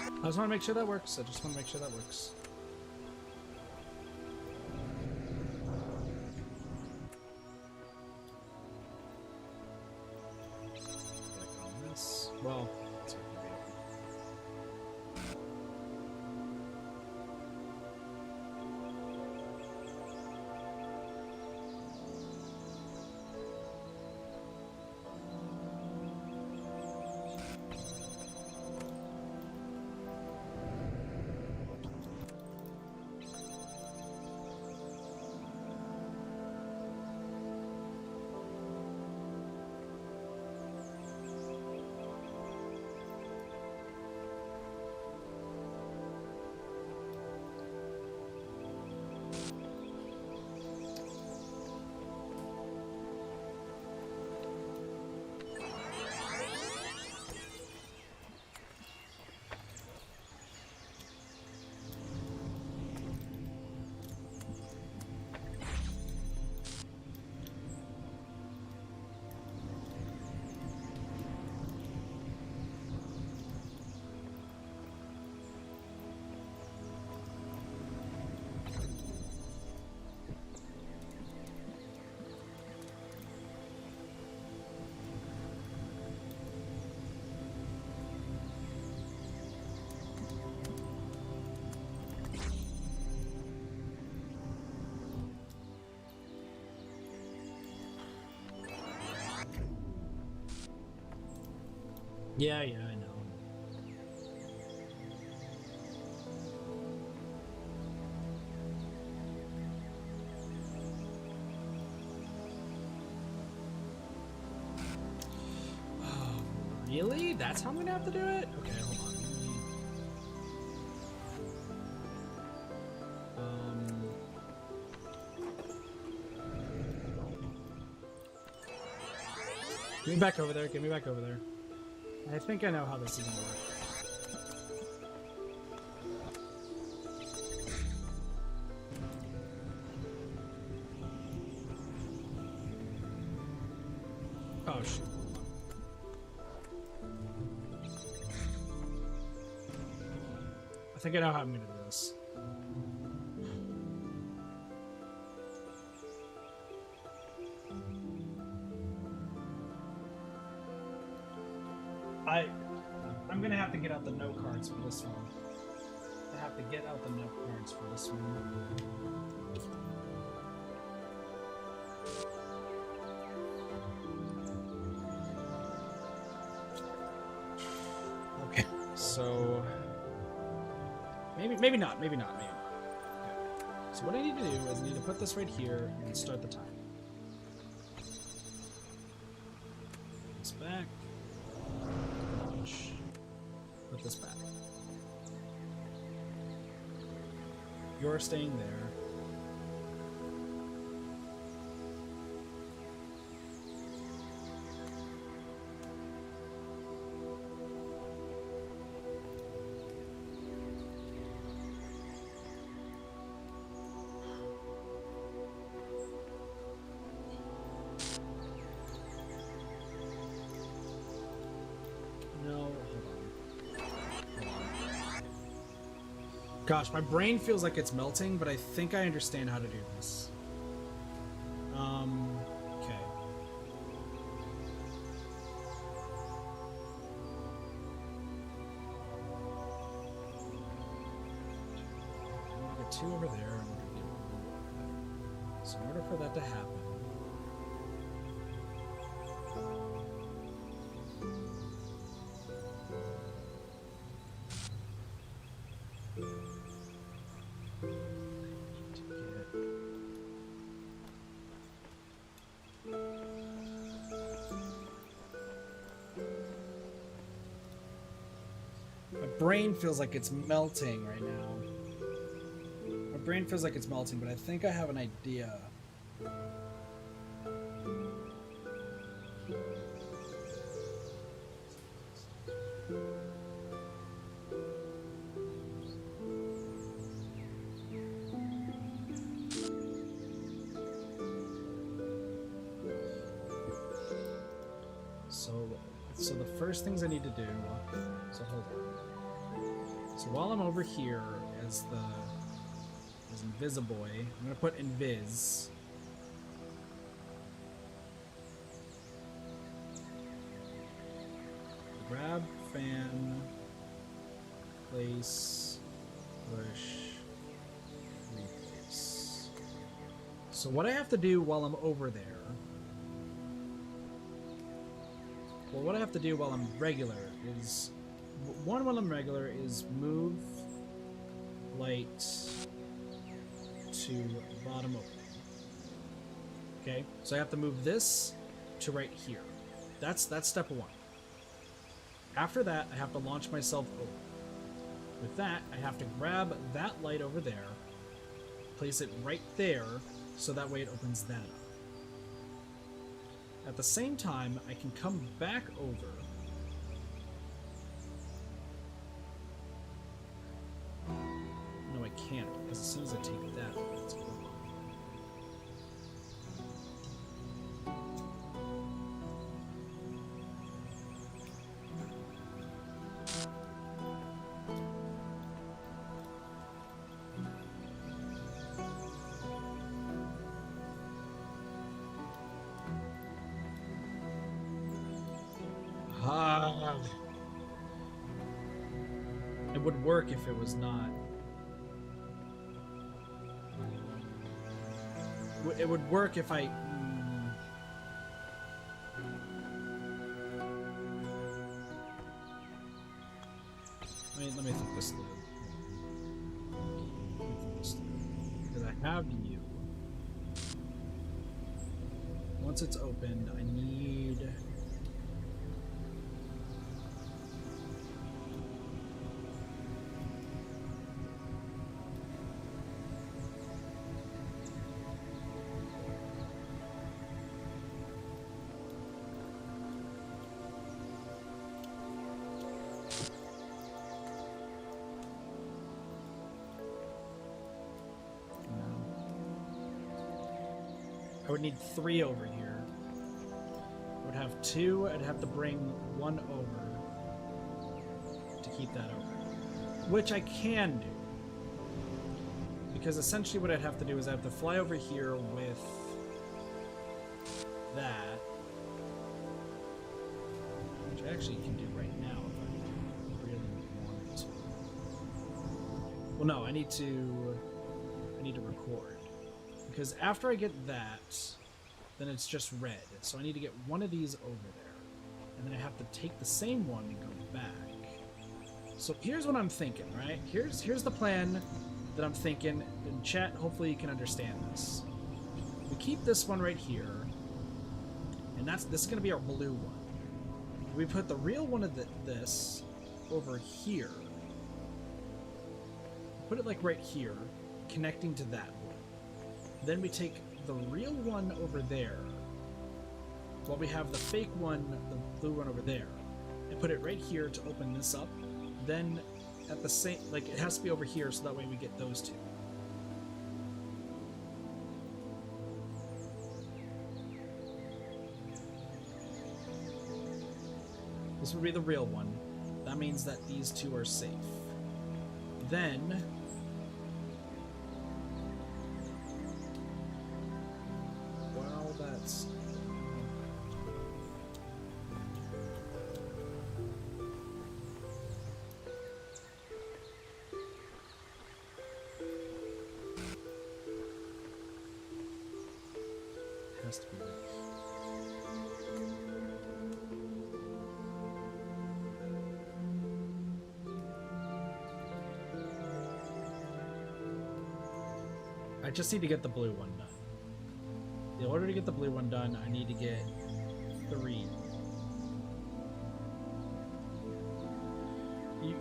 I just want to make sure that works. I just want to make sure that works. Click on this. Well, that's what we're doing. Yeah, yeah, I know. Oh, really? That's how I'm gonna have to do it? Okay, hold on. Get me back over there. Get me back over there. I think I know how this is gonna work. Oh, shit. I think I know how I'm gonna do this. I'm gonna have to get out the note cards for this one. I have to get out the note cards for this one. Okay, so maybe not. Okay. So what I need to do is I need to put this right here and start the time. This back. Launch. Put this back. You're staying there. Gosh, my brain feels like it's melting, but I think I understand how to do this. Okay. I'm gonna get 2 over there. I'm gonna get 1. So in order for that to happen, brain feels like it's melting right now. My brain feels like it's melting, but I think I have an idea. So the first things I need to do, so hold on. So while I'm over here as Invisiboy, I'm gonna put Invis. Grab, fan, place, push, replace. So what I have to do while I'm over there, well, what I have to do while I'm regular is, while I'm regular is move light to bottom open. Okay, so I have to move this to right here. That's step 1. After that, I have to launch myself over. With that, I have to grab that light over there, place it right there, so that way it opens that up. At the same time, I can come back over. No, I can't, because as soon as I take that, it's over. It would work if it was not. It would work if I... Let me think this through. Because I have you. Once it's opened, I need... I would need 3 over here. I would have 2. I'd have to bring 1 over to keep that open, which I can do. Because essentially what I'd have to do is I have to fly over here with that, which I actually can do right now if I really wanted to. Well, no, I need to record. Because after I get that, then it's just red. So I need to get one of these over there. And then I have to take the same one and go back. So here's what I'm thinking, right? Here's the plan that I'm thinking. In chat, hopefully you can understand this. We keep this one right here. And this is going to be our blue one. We put the real one of this over here. Put it like right here, connecting to that one. Then we take the real one over there, while we have the fake one, the blue one over there, and put it right here to open this up. Then at the same, like it has to be over here so that way we get those 2. This would be the real one. That means that these 2 are safe. Then has to be right. I just need to get the blue one done. In order to get the blue one done, I need to get 3.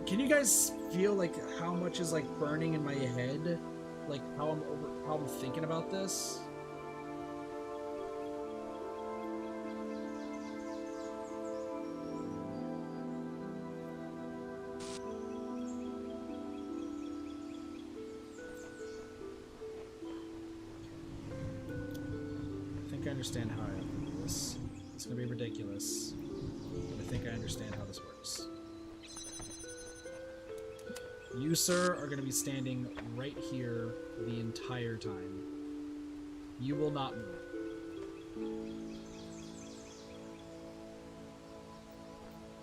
Can you guys feel like how much is like burning in my head? Like how I'm thinking about this? I understand how I have to do this. It's going to be ridiculous, but I think I understand how this works. You, sir, are going to be standing right here the entire time. You will not move.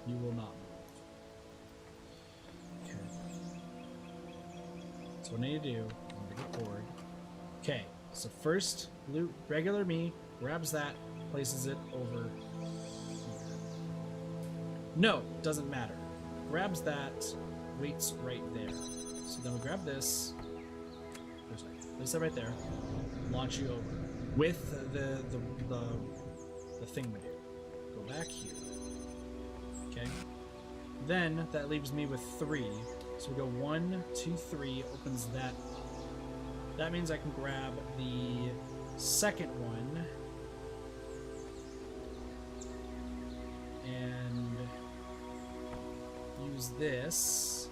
You will not move. Okay. So what I need to do, I'm going to get forward. Okay, so first, regular me grabs that, places it over here. No, doesn't matter. Grabs that, waits right there. So then we grab this. Place that right there. Launch you over with the thing we do. Go back here. Okay. Then that leaves me with 3. So we go 1, 2, 3. Opens that up. That means I can grab the second one and use this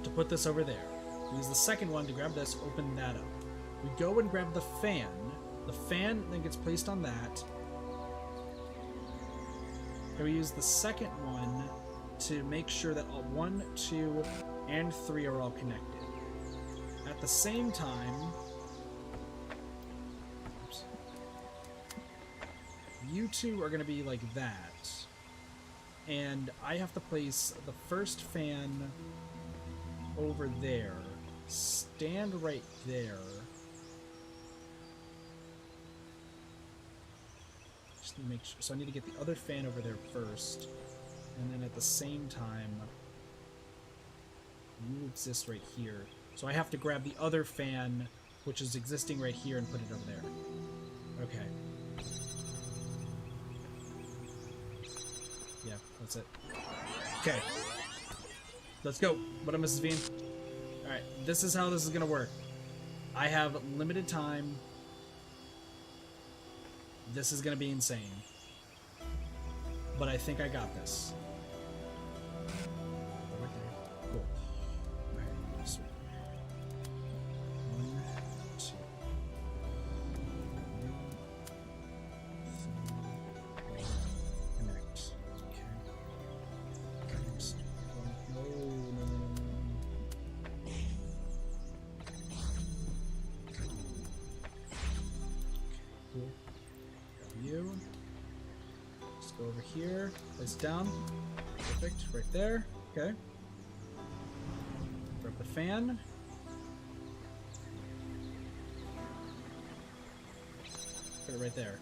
to put this over there. Use the second one to grab this, open that up. We go and grab the fan. The fan then gets placed on that. And we use the second one to make sure that all 1, 2, and 3 are all connected. At the same time, you 2 are going to be like that. And I have to place the first fan over there. Stand right there. Just to make sure. So I need to get the other fan over there first. And then at the same time, You exist right here. So I have to grab the other fan, which is existing right here, and put it over there. Okay. Yeah, that's it. Okay. Let's go. What up, Mrs. Bean? Alright, this is how this is gonna work. I have limited time. This is gonna be insane. But I think I got this. Cool. Alright, sweet. 1, 2. 3, 4. Connect. Okay. Oops. No, no, no, no. Cool. Grab you. Just go over here. Place it down. Perfect. Right there. Okay. Grab the fan. Put it right there.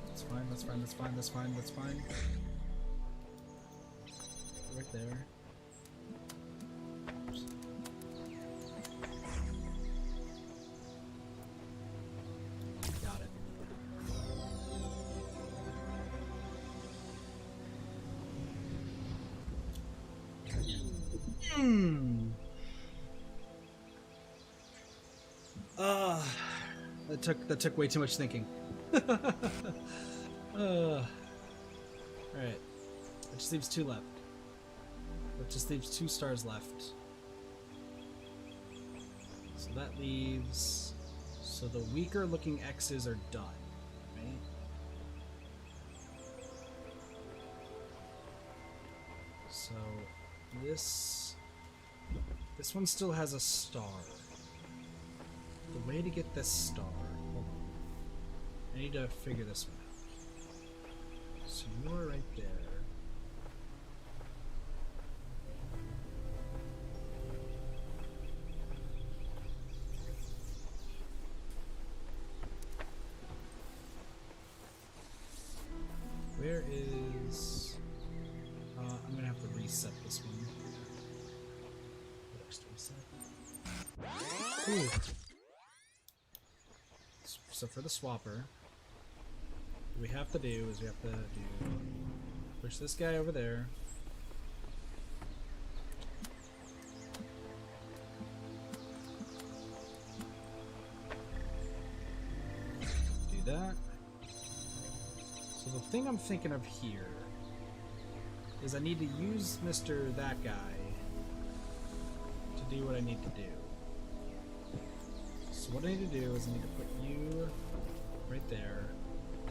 That's fine, that's fine, that's fine, that's fine, that's fine. Right there. Got it. That took way too much thinking. Alright. That just leaves 2 left. That just leaves 2 stars left. So that leaves... So the weaker looking X's are done, right? So this one still has a star. The way to get this star... Hold on. I need to figure this one out. So you are right there. Where is... I'm gonna have to reset this one. Reset. Ooh. So for the swapper, what we have to do is we have to push this guy over there. Do that. So the thing I'm thinking of here is I need to use Mr. That Guy to do what I need to do. So what I need to do is I need to put you right there.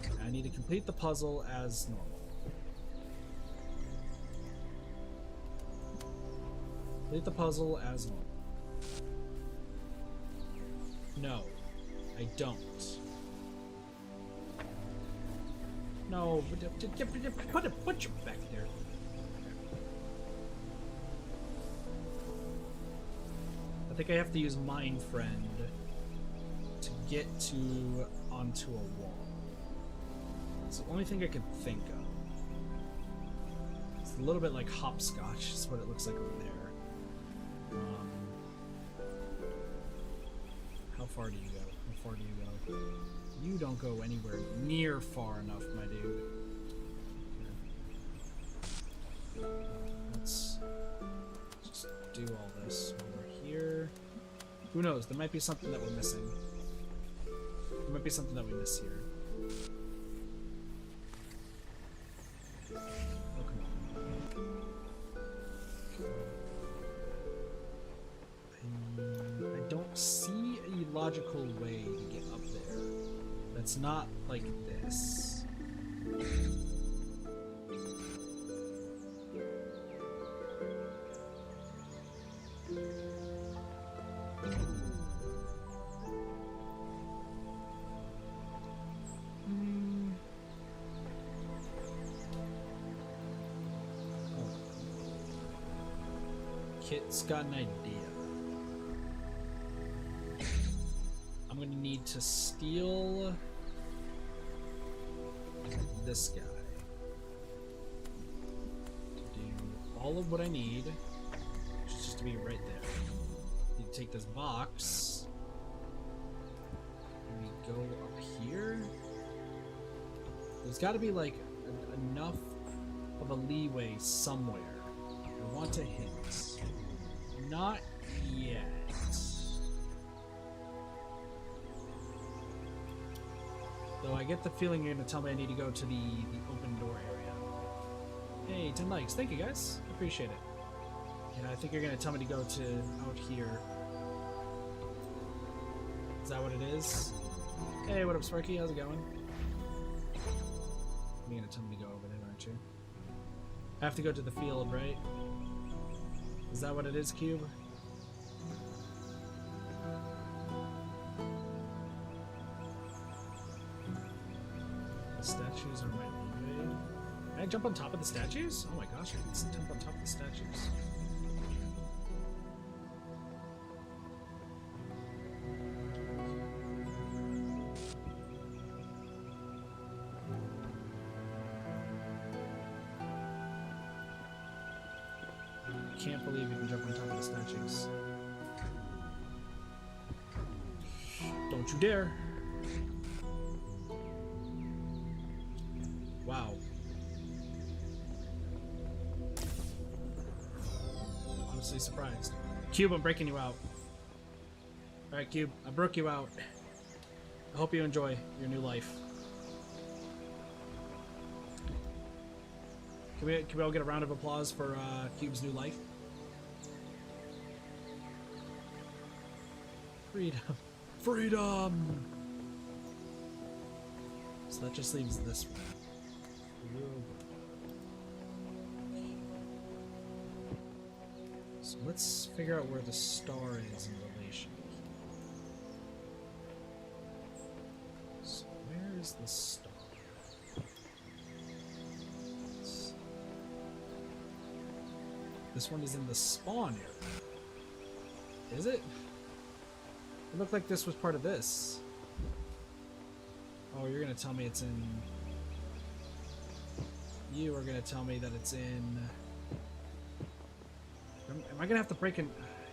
And I need to complete the puzzle as normal. Complete the puzzle as normal. No, I don't. No, put your back there. I think I have to use Mind Friend to get to onto a wall. It's the only thing I could think of. It's a little bit like hopscotch, is what it looks like over there. How far do you go? How far do you go? You don't go anywhere near far enough, my dude. Let's just do all this over here. Who knows? There might be something that we're missing. There might be something that we miss here. Oh, come on. I don't see a logical way to get up there. That's not like this. Kit's got an idea. I'm going to need to steal this guy to do all of what I need, which is just to be right there. I need to take this box and we go up here. There's got to be like enough of a leeway somewhere. I want to hit. Not yet. Though I get the feeling you're going to tell me I need to go to the open door area. Hey, 10 likes. Thank you, guys. Appreciate it. Yeah, I think you're going to tell me to go to out here. Is that what it is? Hey, what up, Sparky? How's it going? You're going to tell me to go over there, aren't you? I have to go to the field, right? Is that what it is, Cube? The statues are my leeway. Can I jump on top of the statues? Oh my gosh, I can jump on top of the statues. Can't believe you can jump on top of the statues. Don't you dare! Wow. Honestly surprised. Cube, I'm breaking you out. Alright, Cube, I broke you out. I hope you enjoy your new life. Can we all get a round of applause for Cube's new life? Freedom. Freedom! So that just leaves this one. So let's figure out where the star is in relation. So where is the star? This one is in the spawn area. Is it? It looked like this was part of this. Oh, you're gonna tell me it's in... You are gonna tell me that it's in... Am I gonna have to break in...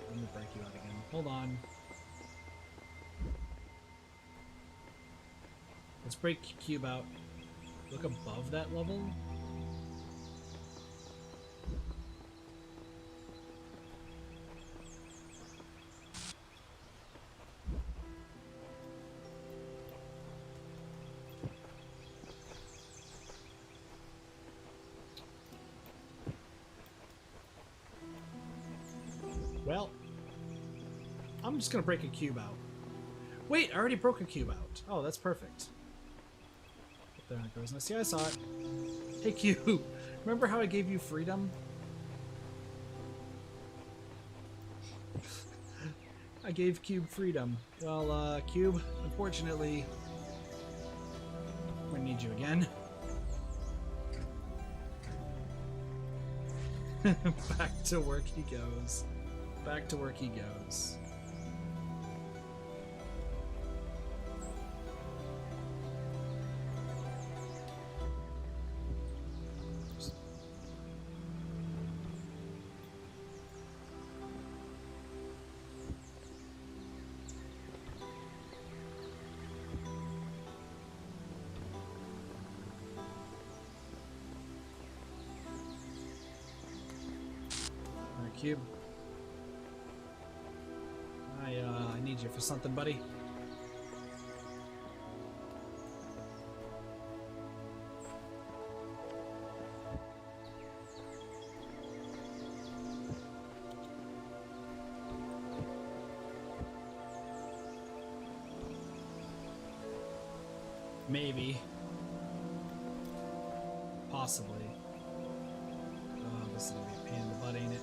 Let me break you out again. Hold on. Let's break Cube out. Look above that level. Well, I'm just gonna break a cube out. Wait, I already broke a cube out. Oh, that's perfect. There it goes. Now, see, I saw it. Hey, Cube. Remember how I gave you freedom? I gave Cube freedom. Well, Cube, unfortunately, I'm gonna need you again. Back to work he goes. Back to work he goes. Cube. I need you for something, buddy. Maybe. Possibly. This is gonna be a pain in the butt, ain't it?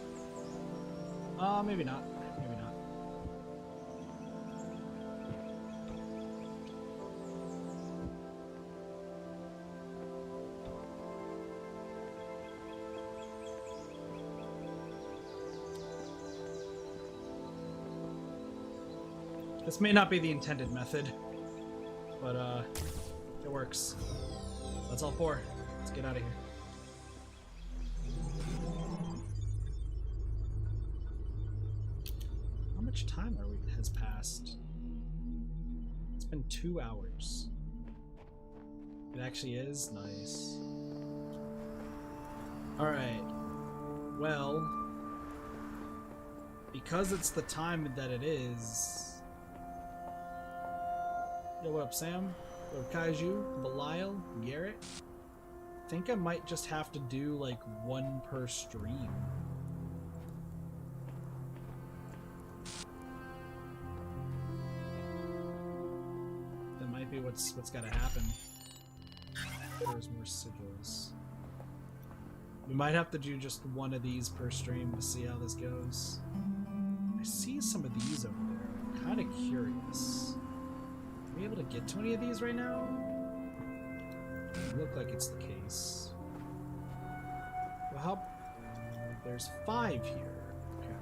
Maybe not. Maybe not. This may not be the intended method, but it works. That's all four. Let's get out of here. How much time has passed? It's been 2 hours. It actually is nice. Alright. Well, because it's the time that it is. Yo, what up, Sam? What up, Kaiju? Belial? Garrett? I think I might just have to do like one per stream. That might be what's gotta happen. There's more sigils. We might have to do just one of these per stream to see how this goes. I see some of these over there. I'm kind of curious. Are we able to get to any of these right now? Doesn't look like it's the case. Well, how... There's 5 here. Okay.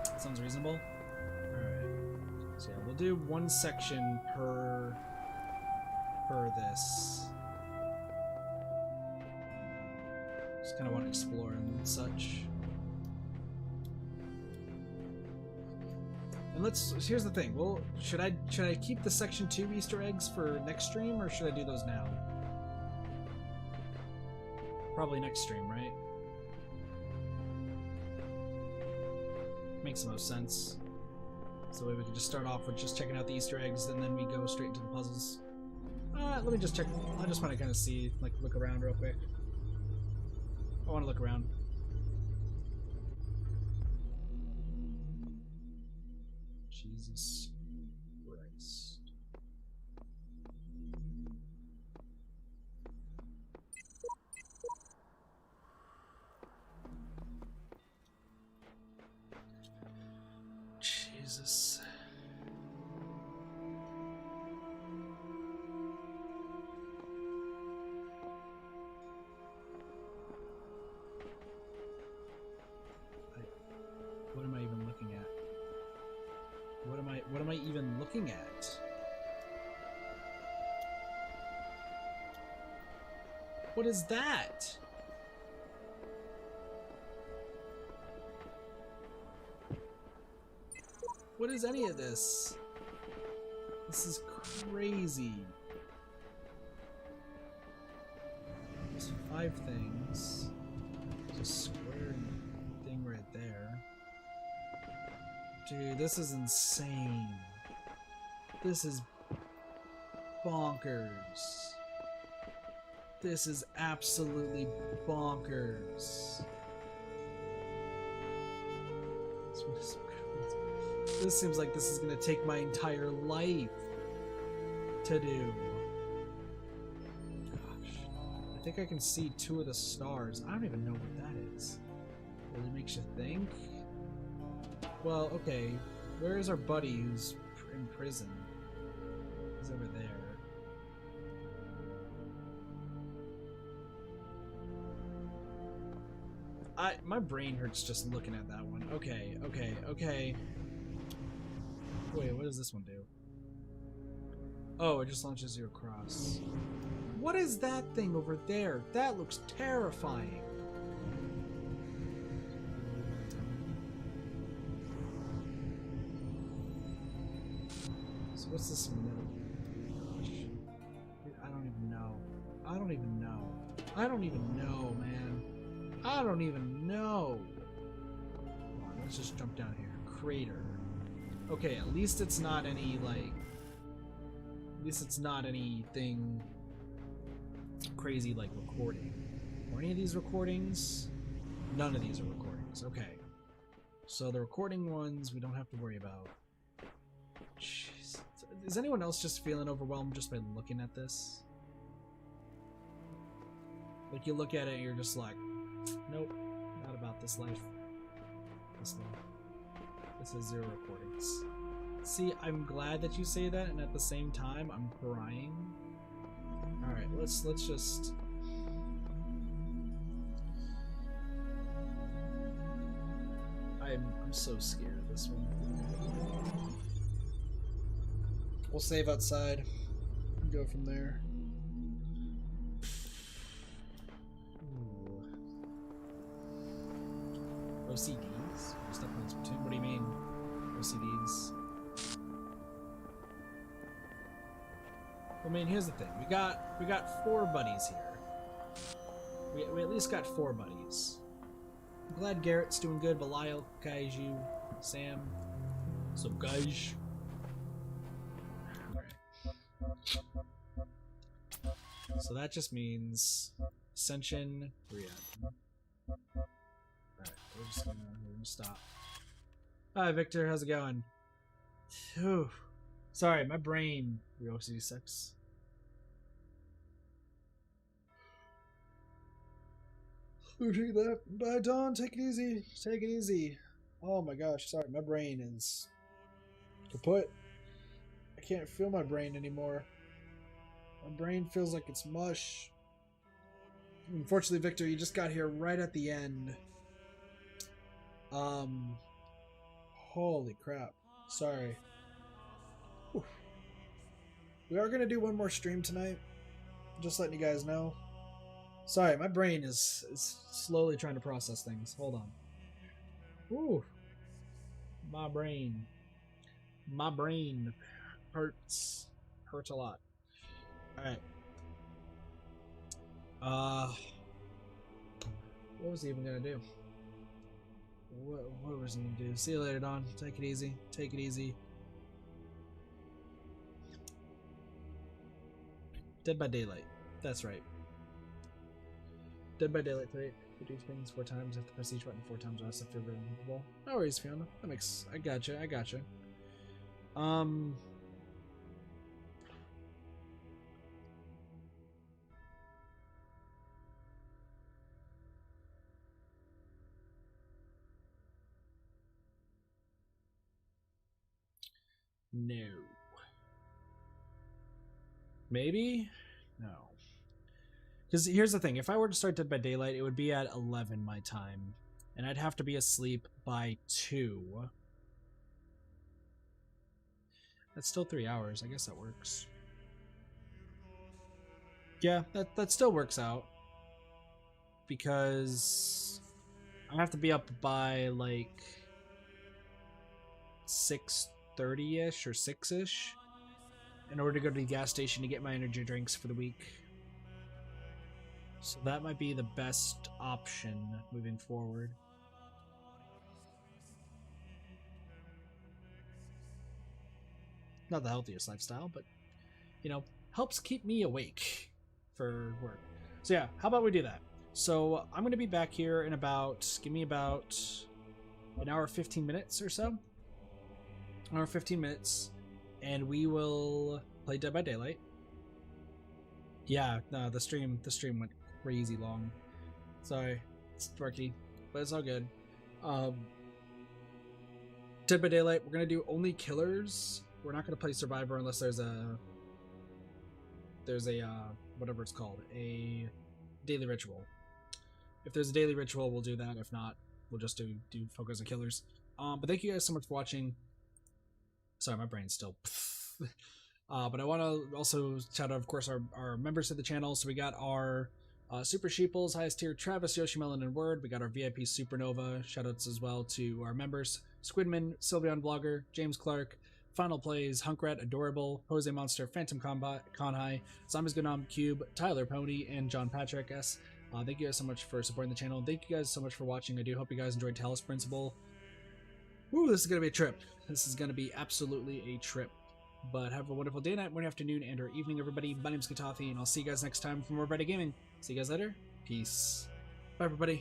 That sounds reasonable. Alright. So yeah, we'll do one section per this. Just kind of want to explore and such. And here's the thing. Well, should I keep the section 2 Easter eggs for next stream, or should I do those now? Probably next stream, right? Makes the most sense. So we can just start off with just checking out the Easter eggs, and then we go straight into the puzzles. Let me just check. I just want to kind of see, like, look around real quick. I want to look around. Jesus Christ. Jesus. What am I even looking at? What am I even looking at? What is that? What is any of this? This is crazy. There's 5 things. There's a square thing right there. Dude, this is insane. This is bonkers. This is absolutely bonkers. This seems like this is gonna take my entire life to do. Gosh. I think I can see 2 of the stars. I don't even know what that is. Really makes you think? Well, okay. Where is our buddy who's in prison? He's over there. My brain hurts just looking at that one. Okay. Wait, what does this one do? Oh, it just launches you across. What is that thing over there? That looks terrifying. So what's this middle? Gosh. I don't even know. I don't even know. I don't even know, man. I don't even know. Come on, let's just jump down here. Crater. Okay, at least it's not any, like... At least it's not anything crazy like recording. Are any of these recordings? None of these are recordings. Okay. So the recording ones we don't have to worry about. Jeez. Is anyone else just feeling overwhelmed just by looking at this? Like, you look at it and you're just like, nope, not about this life. This is 0 recordings. See, I'm glad that you say that, and at the same time, I'm crying. Alright, let's just... I'm so scared of this one. We'll save outside and go from there. Ooh. OCDs? What do you mean? OCDs? I mean, here's the thing. We got 4 buddies here. We at least got 4 buddies. I'm glad Garrett's doing good. Belial, Kaiju, Sam. What's up, guys? Alright. So that just means Ascension, Riyadh. Alright, we're gonna stop. Hi, Victor. How's it going? Whew. Sorry, my brain. Real OCD sucks. Take that. Bye, Don. Take it easy. Take it easy. Oh my gosh. Sorry, my brain is kaput. I can't feel my brain anymore. My brain feels like it's mush. Unfortunately, Victor, you just got here right at the end. Holy crap. Sorry. Whew. We are going to do one more stream tonight. Just letting you guys know. Sorry, my brain is slowly trying to process things. Hold on. Ooh. My brain. My brain hurts. Hurts a lot. Alright. What was he even going to do? What was he going to do? See you later, Don. Take it easy. Take it easy. Dead by Daylight. That's right. Dead by Daylight 3. You do things 4 times. Hit the prestige button 4 times. Rest if you're invisible. No worries, Fiona. That makes. I gotcha. I gotcha. No. Maybe? No. Because here's the thing. If I were to start Dead by Daylight, it would be at 11 my time. And I'd have to be asleep by 2. That's still 3 hours. I guess that works. Yeah, that still works out. Because I have to be up by like 6:30ish or 6ish in order to go to the gas station to get my energy drinks for the week. So that might be the best option moving forward. Not the healthiest lifestyle, but, you know, helps keep me awake for work. So yeah, how about we do that? So I'm going to be back here in about, give me about an hour 15 minutes or so. An hour 15 minutes, and we will play Dead by Daylight. Yeah, no, the stream went crazy long. Sorry, it's dorky, but it's all good. Dead by Daylight, we're gonna do only killers. We're not gonna play Survivor unless there's a whatever it's called, a daily ritual. If there's a daily ritual, we'll do that. If not, we'll just do focus on killers. But thank you guys so much for watching. Sorry, my brain's still. But I want to also shout out, of course, our members of the channel. So we got our Super Sheeples, highest tier, Travis, Yoshimelon, and Word. We got our VIP Supernova. Shoutouts as well to our members: Squidman, Sylveon Vlogger, James Clark, Final Plays, Hunkrat, Adorable, Jose Monster, Phantom Combat, Conhai, Zombies Gnome, Cube, Tyler Pony, and John Patrick S. Thank you guys so much for supporting the channel. Thank you guys so much for watching. I do hope you guys enjoyed Talos Principle. Woo, this is going to be a trip. This is going to be absolutely a trip. But have a wonderful day, night, morning, afternoon, and or evening, everybody. My name's Katafi, and I'll see you guys next time for more Better Gaming. See you guys later. Peace. Bye, everybody.